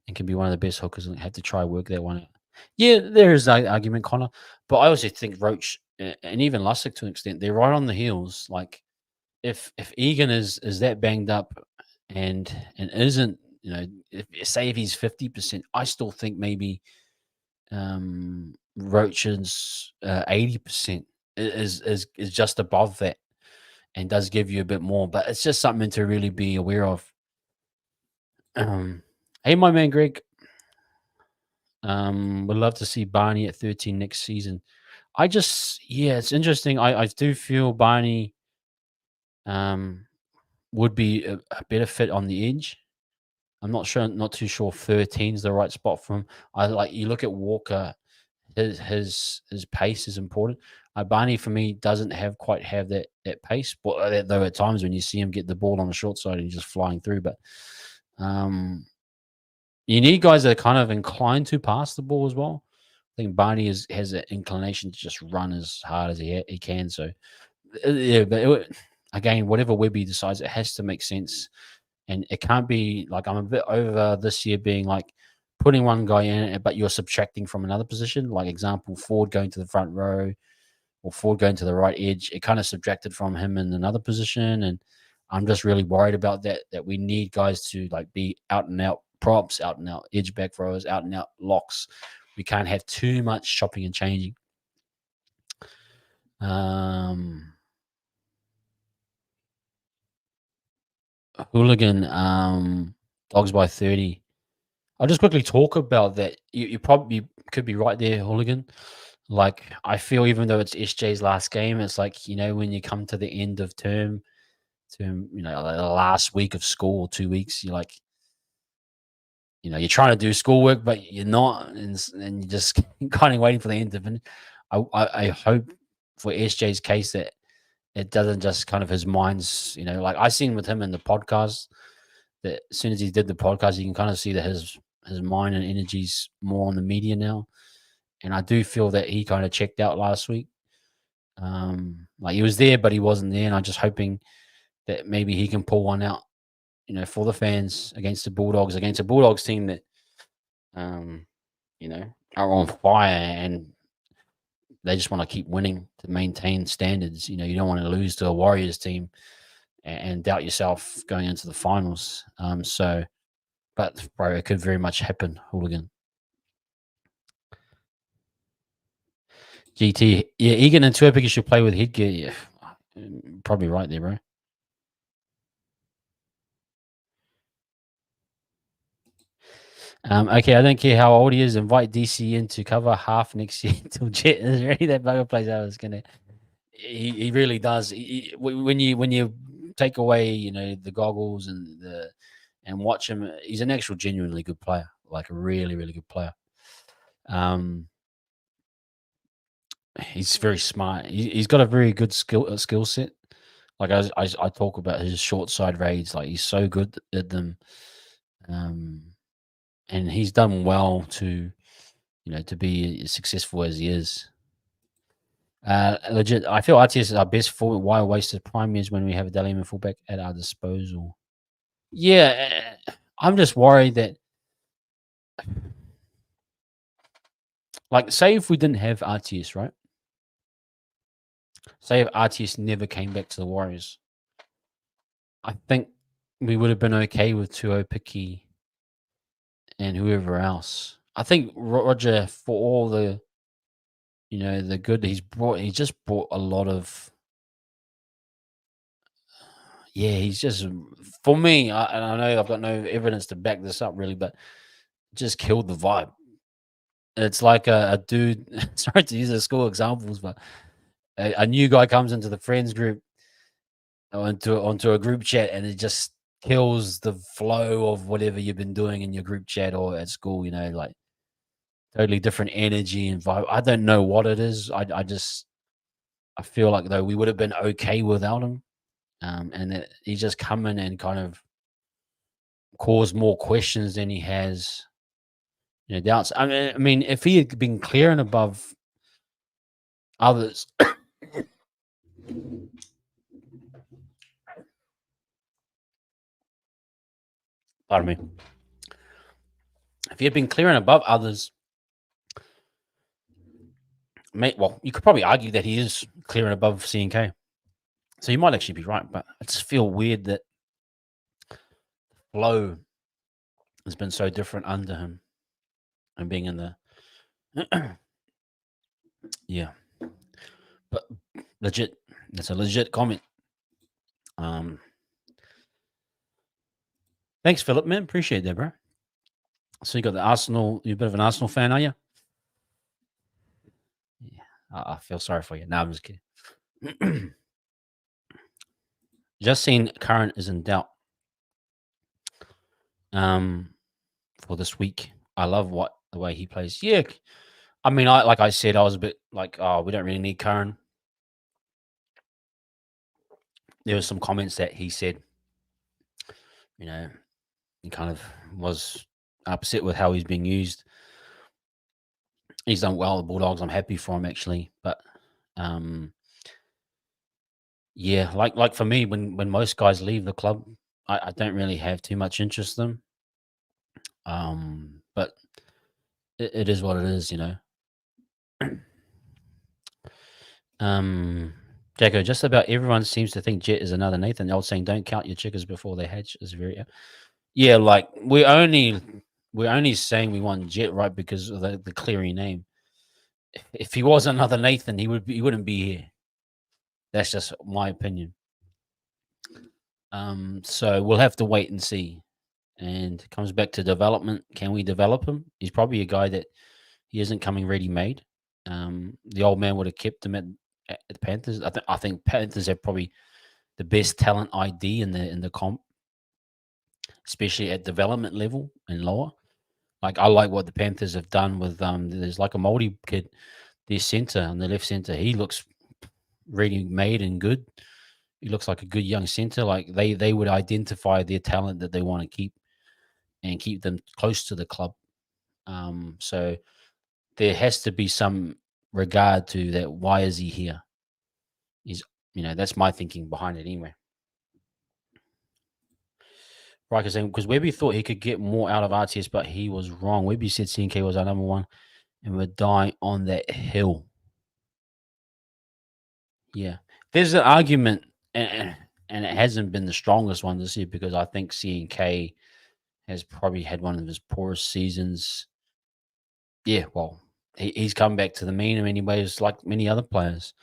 and can be one of the best hookers and have to try work that one out. Yeah, there is an argument, Connor, but I also think Roach and even Lussick to an extent, they're right on the heels. Like if Egan is that banged up and isn't, say if he's 50%, I still think maybe Roach's 80% is just above that and does give you a bit more, but it's just something to really be aware of. Hey, my man Greg, would love to see Barney at 13 next season. It's interesting. I do feel Barney would be a better fit on the edge. I'm not too sure 13 is the right spot for him. You look at Walker, his pace is important. Barney for me doesn't quite have that pace, but though at times when you see him get the ball on the short side, he's just flying through. But you need guys that are kind of inclined to pass the ball as well. I think Barney has an inclination to just run as hard as he can. So yeah, but again, whatever Webby decides, it has to make sense. And it can't be like I'm a bit over this year being like putting one guy in, but you're subtracting from another position. Like example, Ford going to the front row or Ford going to the right edge. It kind of subtracted from him in another position. And I'm just really worried about that. That we need guys to like be out and out props, out and out edge back throwers, out and out locks. We can't have too much chopping and changing. Um, Hooligan, dogs by 30. I'll just quickly talk about that. You probably could be right there, Hooligan. Like, I feel even though it's SJ's last game, it's like, when you come to the end of like the last week of school, 2 weeks, you're like, you're trying to do schoolwork, but you're not, and you're just kind of waiting for the end to finish. I hope for SJ's case that it doesn't just kind of his mind's, like I seen with him in the podcast that as soon as he did the podcast, you can kind of see that his mind and energy's more on the media now. And I do feel that he kind of checked out last week. Like he was there, but he wasn't there. And I'm just hoping that maybe he can pull one out, for the fans against the Bulldogs, against a Bulldogs team that, um, are on fire and they just want to keep winning to maintain standards. You don't want to lose to a Warriors team and doubt yourself going into the finals. But bro, it could very much happen, Hooligan. GT, yeah, Egan and Tuapiki should play with headgear. Yeah, probably right there, bro. Okay, I don't care how old he is. Invite DC in to cover half next year until Jet is ready. That bugger plays out. Is gonna. He really does. When you take away the goggles and watch him, he's an actual genuinely good player, like a really really good player. He's very smart. He's got a very good skill set. Like I talk about his short side raids, like he's so good at them, um, and he's done well to be as successful as he is. Legit, I feel RTS is our best forward. Why waste the prime is when we have a Dalian fullback at our disposal? Yeah, I'm just worried that, like, say if we didn't have RTS, right? Say if RTS never came back to the Warriors, I think we would have been okay with Tuo Piki and whoever else. I think Roger, for all the good he just brought a lot of. Yeah, he's just for me. And I know I've got no evidence to back this up really, but just killed the vibe. It's like a dude. Sorry to use the school examples, but a new guy comes into the friends group or onto a group chat, and it just kills the flow of whatever you've been doing in your group chat or at school. Like totally different energy and vibe. I don't know what it is. I feel like though we would have been okay without him, and that he's just come in and kind of caused more questions than he has doubts. I mean, if he had been clear and above others, pardon me, if he had been clear and above others, well, you could probably argue that he is clear and above CNK. So you might actually be right, but I just feel weird that flow has been so different under him and being in the yeah. But legit, that's a legit comment. Um, Thanks, Philip, man. Appreciate that, bro. So you got the Arsenal. You're a bit of an Arsenal fan, are you? Yeah, I feel sorry for you. No, I'm just kidding. Just seen Current is in doubt. For this week, I love the way he plays. Yeah, I mean, like I said, I was a bit like, oh, we don't really need Current. There were some comments that he said, you know, he kind of was upset with how he's being used. He's done well, the Bulldogs. I'm happy for him actually, but um, yeah, like for me, when most guys leave the club, I don't really have too much interest in them. But it is what it is. Um, Jacko, just about everyone seems to think Jet is another Nathan. The old saying, "Don't count your chickens before they hatch," is very yeah. Like we're only saying we want Jet right because of the Cleary name. If he was another Nathan, he wouldn't be here. That's just my opinion. So we'll have to wait and see. And it comes back to development. Can we develop him? He's probably a guy that he isn't coming ready made. The old man would have kept him at the Panthers. I think Panthers have probably the best talent ID in the comp, especially at development level and lower. Like I like what the Panthers have done with there's like a Moldy kid, their center on the left center. He looks ready made and good. He looks like a good young center. Like they would identify their talent that they want to keep and keep them close to the club. So there has to be some regard to that. Why is he here? He's that's my thinking behind it anyway. Riker saying because Webby thought he could get more out of RTS, but he was wrong. Webby said CNK was our number one and would die on that hill. Yeah, there's an argument, and it hasn't been the strongest one this year because I think CNK has probably had one of his poorest seasons. Yeah, well, he's come back to the mean in many ways, like many other players.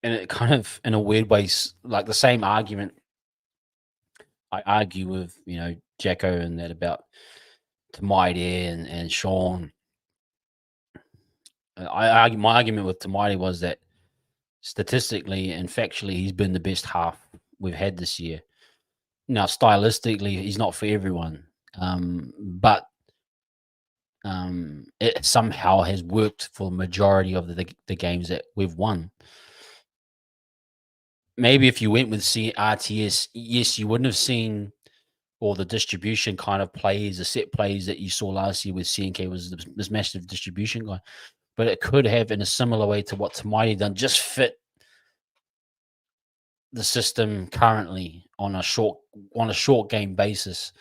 And it kind of, in a weird way, like the same argument I argue with, Jacko and that about Tamaide and Sean. My argument with Tamaide was that statistically and factually, he's been the best half we've had this year. Now, stylistically, he's not for everyone, but it somehow has worked for the majority of the games that we've won. Maybe if you went with RTS, yes, you wouldn't have seen all the distribution kind of plays, the set plays that you saw last year with CNK was this massive distribution guy. But it could have, in a similar way to what Tamaiti done, just fit the system currently on a short game basis,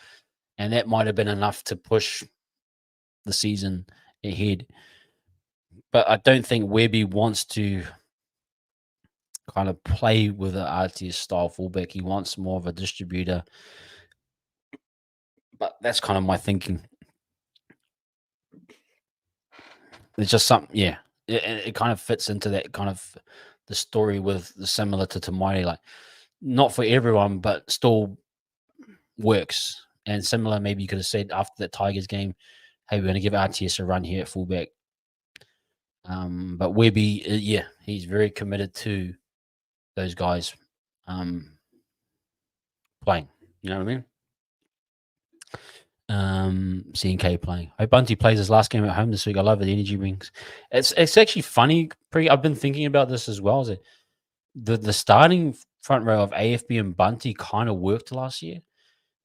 and that might have been enough to push the season ahead. But I don't think Webby wants to kind of play with an RTS style fullback. He wants more of a distributor. But that's kind of my thinking. It's just something, yeah. It kind of fits into that kind of the story with the similar to Tamaiti, like not for everyone, but still works. And similar, maybe you could have said after that Tigers game, hey, we're going to give RTS a run here at fullback. But Webby, yeah, he's very committed to those guys playing. You know what I mean? CNK playing. I hope Bunty plays his last game at home this week. I love the energy rings. It's actually funny. I've been thinking about this as well. Is it the starting front row of AFB and Bunty kind of worked last year,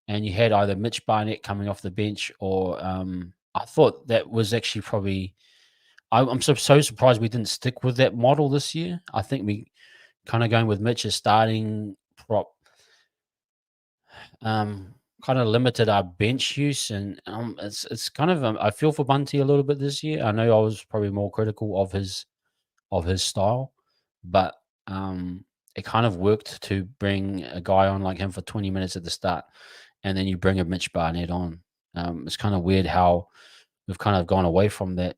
and you had either Mitch Barnett coming off the bench or I thought that was actually probably. I'm so surprised we didn't stick with that model this year. I think we kind of going with Mitch as starting prop. Kind of limited our bench use, and it's kind of I feel for Bunty a little bit this year. I know I was probably more critical of his style, but it kind of worked to bring a guy on like him for 20 minutes at the start, and then you bring a Mitch Barnett on. It's kind of weird how we've kind of gone away from that.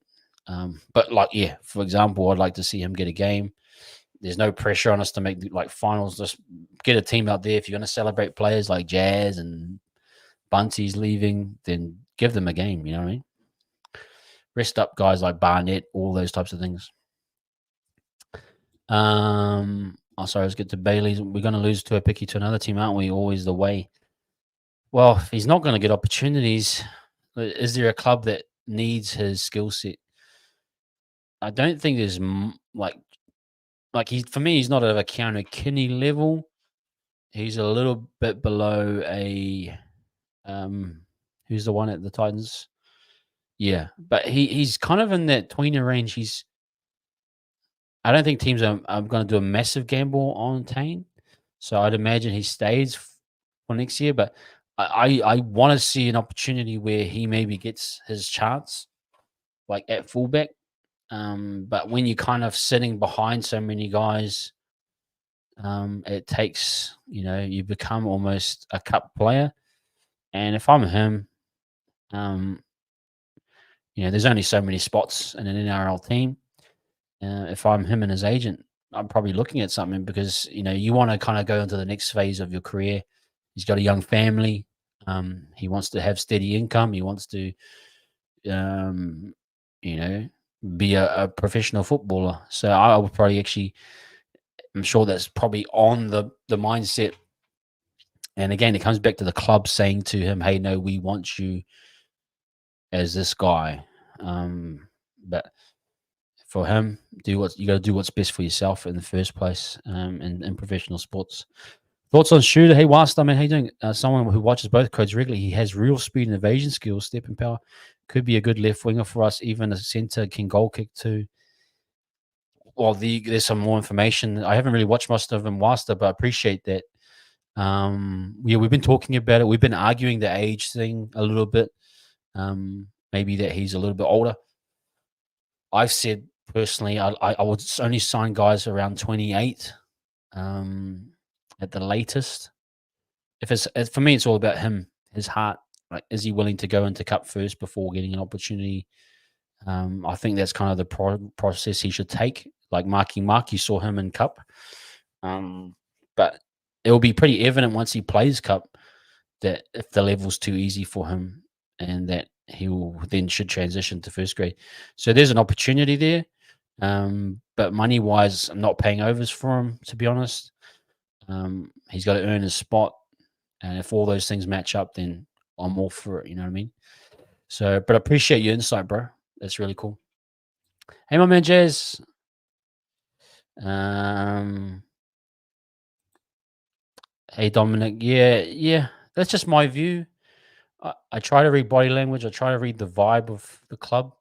But like, yeah, for example, I'd like to see him get a game. There's no pressure on us to make like finals. Just get a team out there. If you're going to celebrate players like Jazz and Bunty's leaving, then give them a game. You know what I mean? Rest up guys like Barnett, all those types of things. Sorry, let's get to Bailey's. We're going to lose to a picky to another team, aren't we? Always the way. Well, if he's not going to get opportunities, is there a club that needs his skill set? I don't think there's like he for me. He's not at a Keanu Kinney level. He's a little bit below a who's the one at the Titans? Yeah, but he's kind of in that tweener range. I don't think teams are going to do a massive gamble on Tane, so I'd imagine he stays for next year. But I want to see an opportunity where he maybe gets his chance, like at fullback. But when you're kind of sitting behind so many guys, it takes, you become almost a cup player. And if I'm him, um, there's only so many spots in an NRL team. If I'm him and his agent, I'm probably looking at something because you want to kind of go into the next phase of your career. He's got a young family. He wants to have steady income. He wants to, um, you know, be a professional footballer. So I would probably actually, I'm sure that's probably on the mindset. And again, it comes back to the club saying to him, "Hey, no, we want you as this guy." But for him, you got to do what's best for yourself in the first place. In professional sports. Thoughts on Shooter? Hey, Wasta, man, how you doing? Someone who watches both codes regularly. He has real speed and evasion skills. Step and power could be a good left winger for us. Even a centre can goal kick too. Well, there's some more information. I haven't really watched most of him, Wasta, but I appreciate that. Yeah, we've been talking about it. We've been arguing the age thing a little bit. Maybe that he's a little bit older. I've said personally, I would only sign guys around 28, at the latest. For me, it's all about him, his heart. Like, is he willing to go into cup first before getting an opportunity? I think that's kind of the process he should take. Like Mark, you saw him in cup, but it will be pretty evident once he plays cup that if the level's too easy for him, and that he will then should transition to first grade. So there's an opportunity there. But money wise, I'm not paying overs for him, to be honest. He's got to earn his spot. And if all those things match up, then I'm all for it. You know what I mean? So, but I appreciate your insight, bro. That's really cool. Hey, my man, Jazz. Um, hey, Dominic. Yeah. That's just my view. I try to read body language. I try to read the vibe of the club,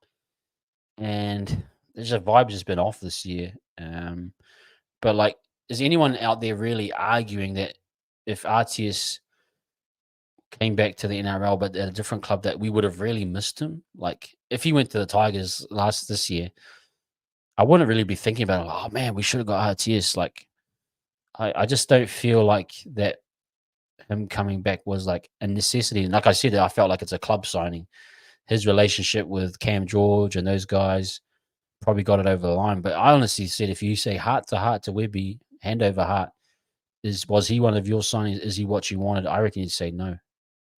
and there's a vibe just been off this year. But like, is anyone out there really arguing that if RTS came back to the NRL, but at a different club, that we would have really missed him? Like, if he went to the Tigers this year, I wouldn't really be thinking about, oh man, we should have got RTS. Like, I just don't feel like that him coming back was like a necessity. And like I said, I felt like it's a club signing. His relationship with Cam George and those guys probably got it over the line. But I honestly said, if you say heart to Webby, hand over heart, was he one of your signings? Is he what you wanted? I reckon you'd say no.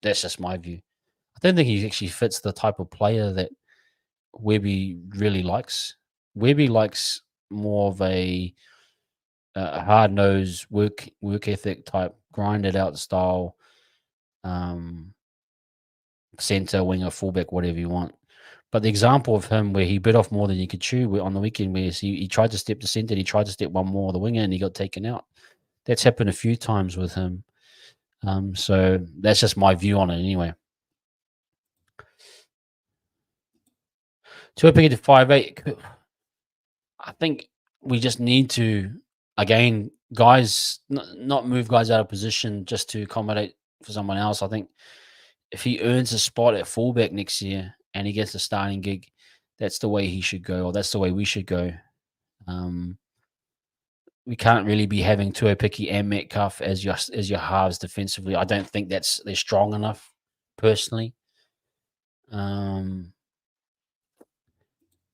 That's just my view. I don't think he actually fits the type of player that Webby really likes. Webby likes more of a hard nosed work ethic type, grinded out style, um, center, winger, fullback, whatever you want. But the example of him where he bit off more than he could chew on the weekend, where he tried to step to center, he tried to step one more the winger, and he got taken out. That's happened a few times with him. So that's just my view on it anyway. 2 pick to 5'8". I think we just need to, again, guys, not move guys out of position just to accommodate for someone else. I think if he earns a spot at fullback next year and he gets a starting gig, that's the way he should go, or that's the way we should go. We can't really be having Tuopiki and Metcalf as your halves defensively. I don't think they're strong enough, personally.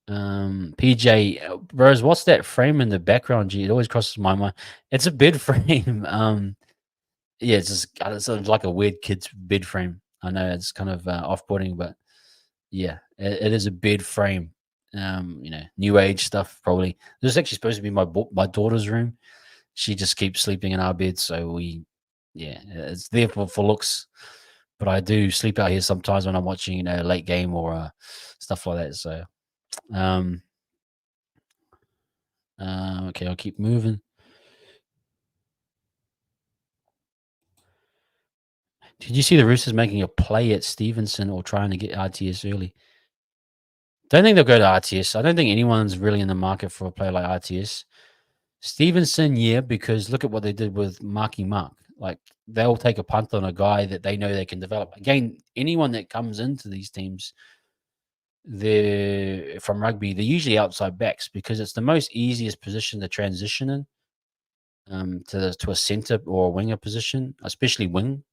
PJ, bros, what's that frame in the background? G, it always crosses my mind. It's a bed frame. Yeah, it's like a weird kid's bed frame. I know it's kind of off-putting, but yeah, it is a bed frame. New age stuff probably. This is actually supposed to be my daughter's room. She just keeps sleeping in our bed, so it's there for looks. But I do sleep out here sometimes when I'm watching, late game or stuff like that. So, okay, I'll keep moving. Did you see the Roosters making a play at Stevenson or trying to get RTS early? Don't think they'll go to RTS. I don't think anyone's really in the market for a player like RTS. Stevenson, yeah, because look at what they did with Marky Mark. Like, they'll take a punt on a guy that they know they can develop. Again, anyone that comes into these teams, they're from rugby. They're usually outside backs because it's the most easiest position to transition in, to a centre or a winger position, especially wing.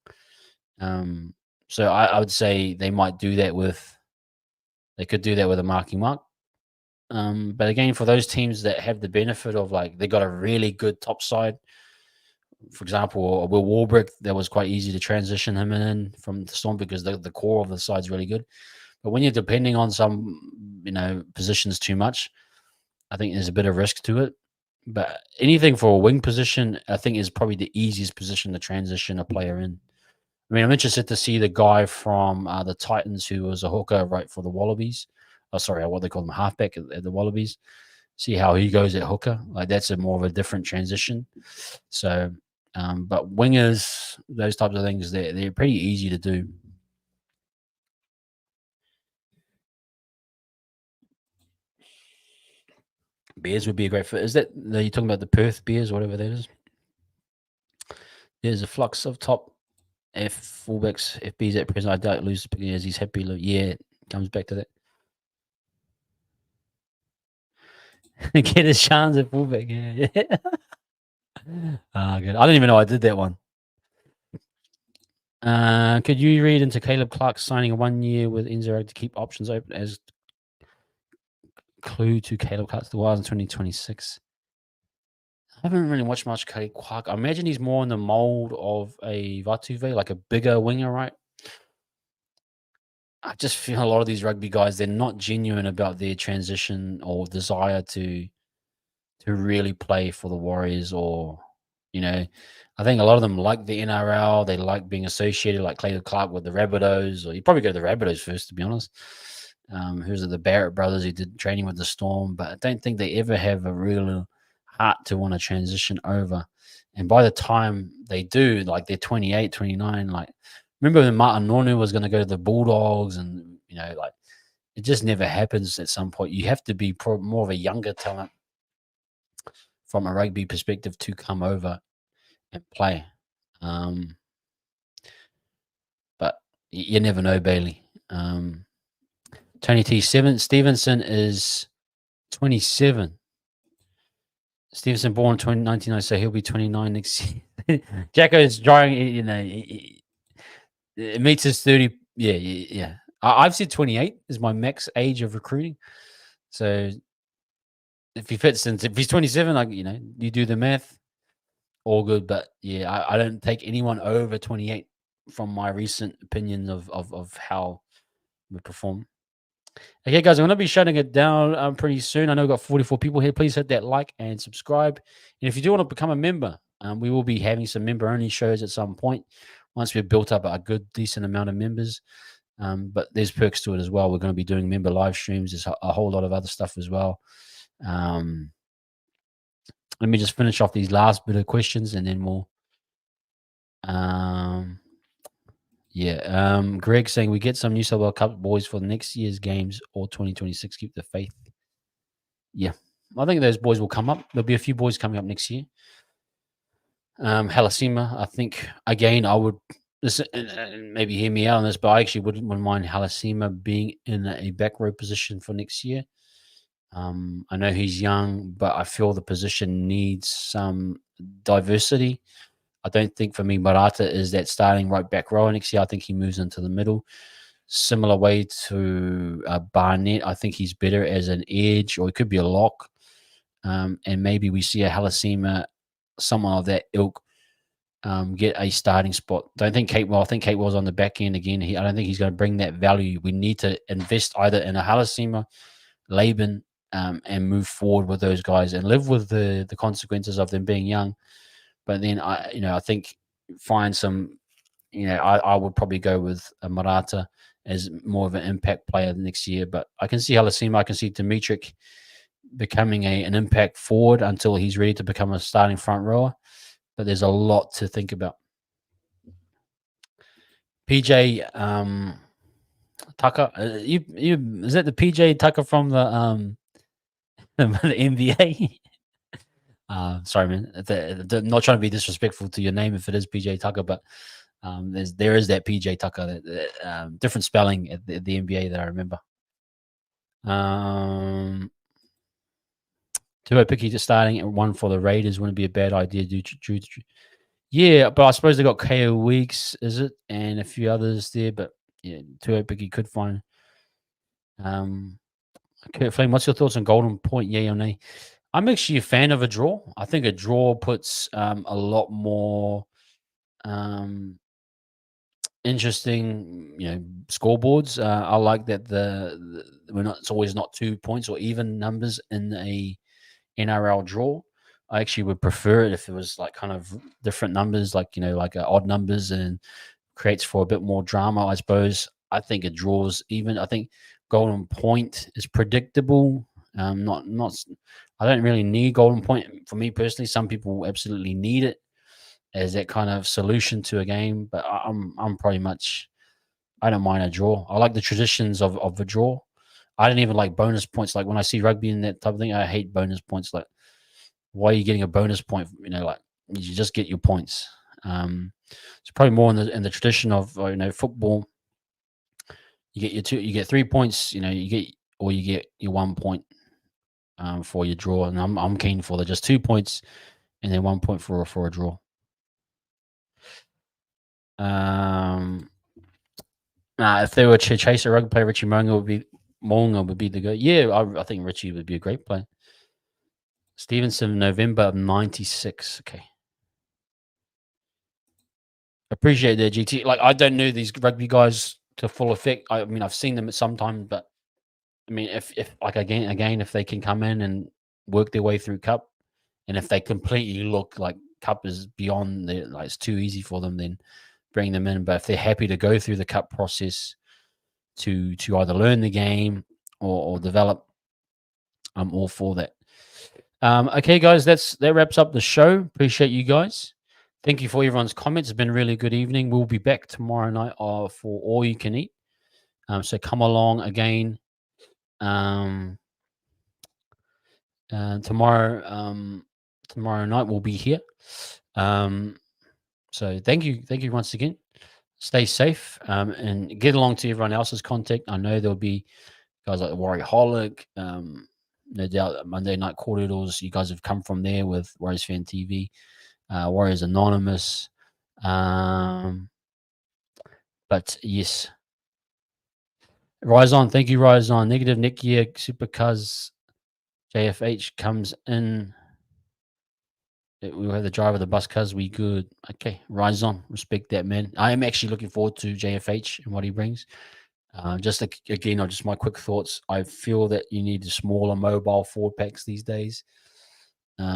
Um, so I would say they might do that with they could do that with a marking mark. But again, for those teams that have the benefit of like they got a really good top side, for example, Will Warbrick, that was quite easy to transition him in from the Storm because the core of the side's really good. But when you're depending on some, positions too much, I think there's a bit of risk to it. But anything for a wing position, I think is probably the easiest position to transition a player in. I mean, I'm interested to see the guy from the Titans who was a hooker right for the Wallabies. Oh, sorry, what they call them, halfback at the Wallabies. See how he goes at hooker. Like that's a more of a different transition. So, but wingers, those types of things, they're pretty easy to do. Bears would be a great fit. Is that are you talking about the Perth Bears, whatever that is? There's a flux of top F fullbacks, FBs at present. I doubt lose as he's happy. Yeah, comes back to that. Get his chance at fullback. Yeah. Good. I didn't even know I did that one. Could you read into Caleb Clark signing a 1 year with Enzo to keep options open as clue to Caleb Clark's the Wilds in 2026? I haven't really watched much Caleb Clark. I imagine he's more in the mold of a Vatuve, like a bigger winger, right? I just feel a lot of these rugby guys, they're not genuine about their transition or desire to really play for the Warriors or, you know, I think a lot of them like the NRL. They like being associated, like Clayton Clark, with the Rabbitohs, or you probably go to the Rabbitohs first, to be honest. Who's the Barrett brothers who did training with the Storm, but I don't think they ever have a real heart to want to transition over. And by the time they do, like they're 28, 29, like remember when Martin Nonu was going to go to the Bulldogs and, like it just never happens at some point. You have to be more of a younger talent from a rugby perspective to come over and play. But you never know, Bailey. Tony T. Stevenson is 27. Stevenson born 1999, so he'll be 29 next year. Jacko's drawing, it meets his 30. Yeah, yeah, yeah. I've said 28 is my max age of recruiting. So if he fits into, if he's 27, like, you do the math, all good. But yeah, I don't take anyone over 28 from my recent opinions of how we perform. Okay, guys, I'm going to be shutting it down pretty soon. I know we've got 44 people here. Please hit that like and subscribe. And if you do want to become a member, we will be having some member-only shows at some point once we've built up a good, decent amount of members. But there's perks to it as well. We're going to be doing member live streams. There's a whole lot of other stuff as well. Let me just finish off these last bit of questions and then we'll... Greg saying we get some New South Wales Cup boys for next year's games or 2026. Keep the faith. Yeah, I think those boys will come up. There'll be a few boys coming up next year. Halasima, I think again, I would maybe hear me out on this, but I actually wouldn't mind Halasima being in a back row position for next year. I know he's young, but I feel the position needs some diversity. I don't think for me Barata is that starting right back row next year. I think he moves into the middle. Similar way to Barnett, I think he's better as an edge, or it could be a lock. And maybe we see a Halasima, someone of that ilk, get a starting spot. Don't think Capewell. I think Capewell's on the back end again. I don't think he's going to bring that value. We need to invest either in a Halasima, Laban, and move forward with those guys and live with the consequences of them being young. But then I think find some. I would probably go with a Marata as more of an impact player next year. But I can see Halasima. I can see Dimitrik becoming an impact forward until he's ready to become a starting front rower. But there's a lot to think about. PJ Tucker, is that the PJ Tucker from the NBA? Sorry, man. I'm not trying to be disrespectful to your name if it is PJ Tucker, but there is that PJ Tucker, different spelling at the NBA that I remember. Tuo Picky just starting at 1 for the Raiders wouldn't be a bad idea. Yeah, but I suppose they got KO Weeks, is it? And a few others there, but yeah, Tuo Picky could find. Kurt Flame, what's your thoughts on Golden Point? Yay or nay? I'm actually a fan of a draw. I think a draw puts a lot more um, interesting, scoreboards. I like that we're not. It's always not 2 points or even numbers in a NRL draw. I actually would prefer it if it was like kind of different numbers, like like odd numbers, and creates for a bit more drama. I suppose. I think it draws even. I think Golden Point is predictable. Not. I don't really need Golden Point for me personally. Some people absolutely need it as that kind of solution to a game, but I'm pretty much. I don't mind a draw. I like the traditions of a draw. I don't even like bonus points. Like when I see rugby and that type of thing, I hate bonus points. Like, why are you getting a bonus point? Like you just get your points. It's probably more in the tradition of football. You get you get 3 points. You get your 1 point for your draw, and I'm keen for the just 2 points and then 1 point for a draw. If they were to chase a rugby player, Richie Mo'unga would be the guy. Yeah, I think Richie would be a great player. Stevenson, November of '96. Okay. Appreciate that, GT. Like, I don't know these rugby guys to full effect. I mean, I've seen them at some time, but I mean, if like again, if they can come in and work their way through Cup, and if they completely look like Cup is beyond like it's too easy for them, then bring them in. But if they're happy to go through the Cup process to either learn the game or develop, I'm all for that. Okay, guys, that wraps up the show. Appreciate you guys. Thank you for everyone's comments. It's been a really good evening. We'll be back tomorrow night for All You Can Eat. So come along again. Tomorrow night we'll be here. So thank you once again. Stay safe and get along to everyone else's contact. I know there'll be guys like Warriorholic, no doubt Monday Night Corridors. You guys have come from there with Warriors Fan TV, Warriors Anonymous. But yes, Rise On. Thank you, Rise On. Negative Nick here. Super Cuz JFH comes in. We'll have the driver of the bus, cuz we good. Okay, Rise On. Respect that, man. I am actually looking forward to JFH and what he brings. Just again, just my quick thoughts. I feel that you need the smaller mobile forward packs these days, to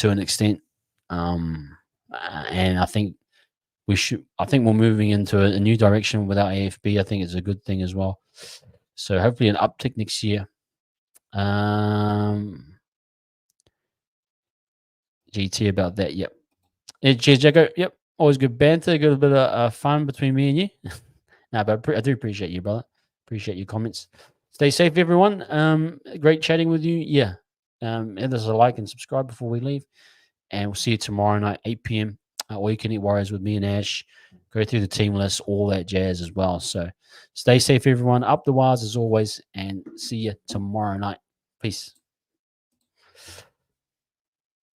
an extent, and I think we should. I think we're moving into a new direction without AFB. I think it's a good thing as well. So hopefully an uptick next year. GT about that. Yep. Cheers, Jacko. Yep. Always good banter. Good bit of fun between me and you. No, but I do appreciate you, brother. Appreciate your comments. Stay safe, everyone. Great chatting with you. Yeah. Hit us a like and subscribe before we leave. And we'll see you tomorrow night, 8 p.m. Or you can eat Warriors with me and Ash. Go through the team list, all that jazz as well. So stay safe, everyone. Up the wires as always. And see you tomorrow night. Peace.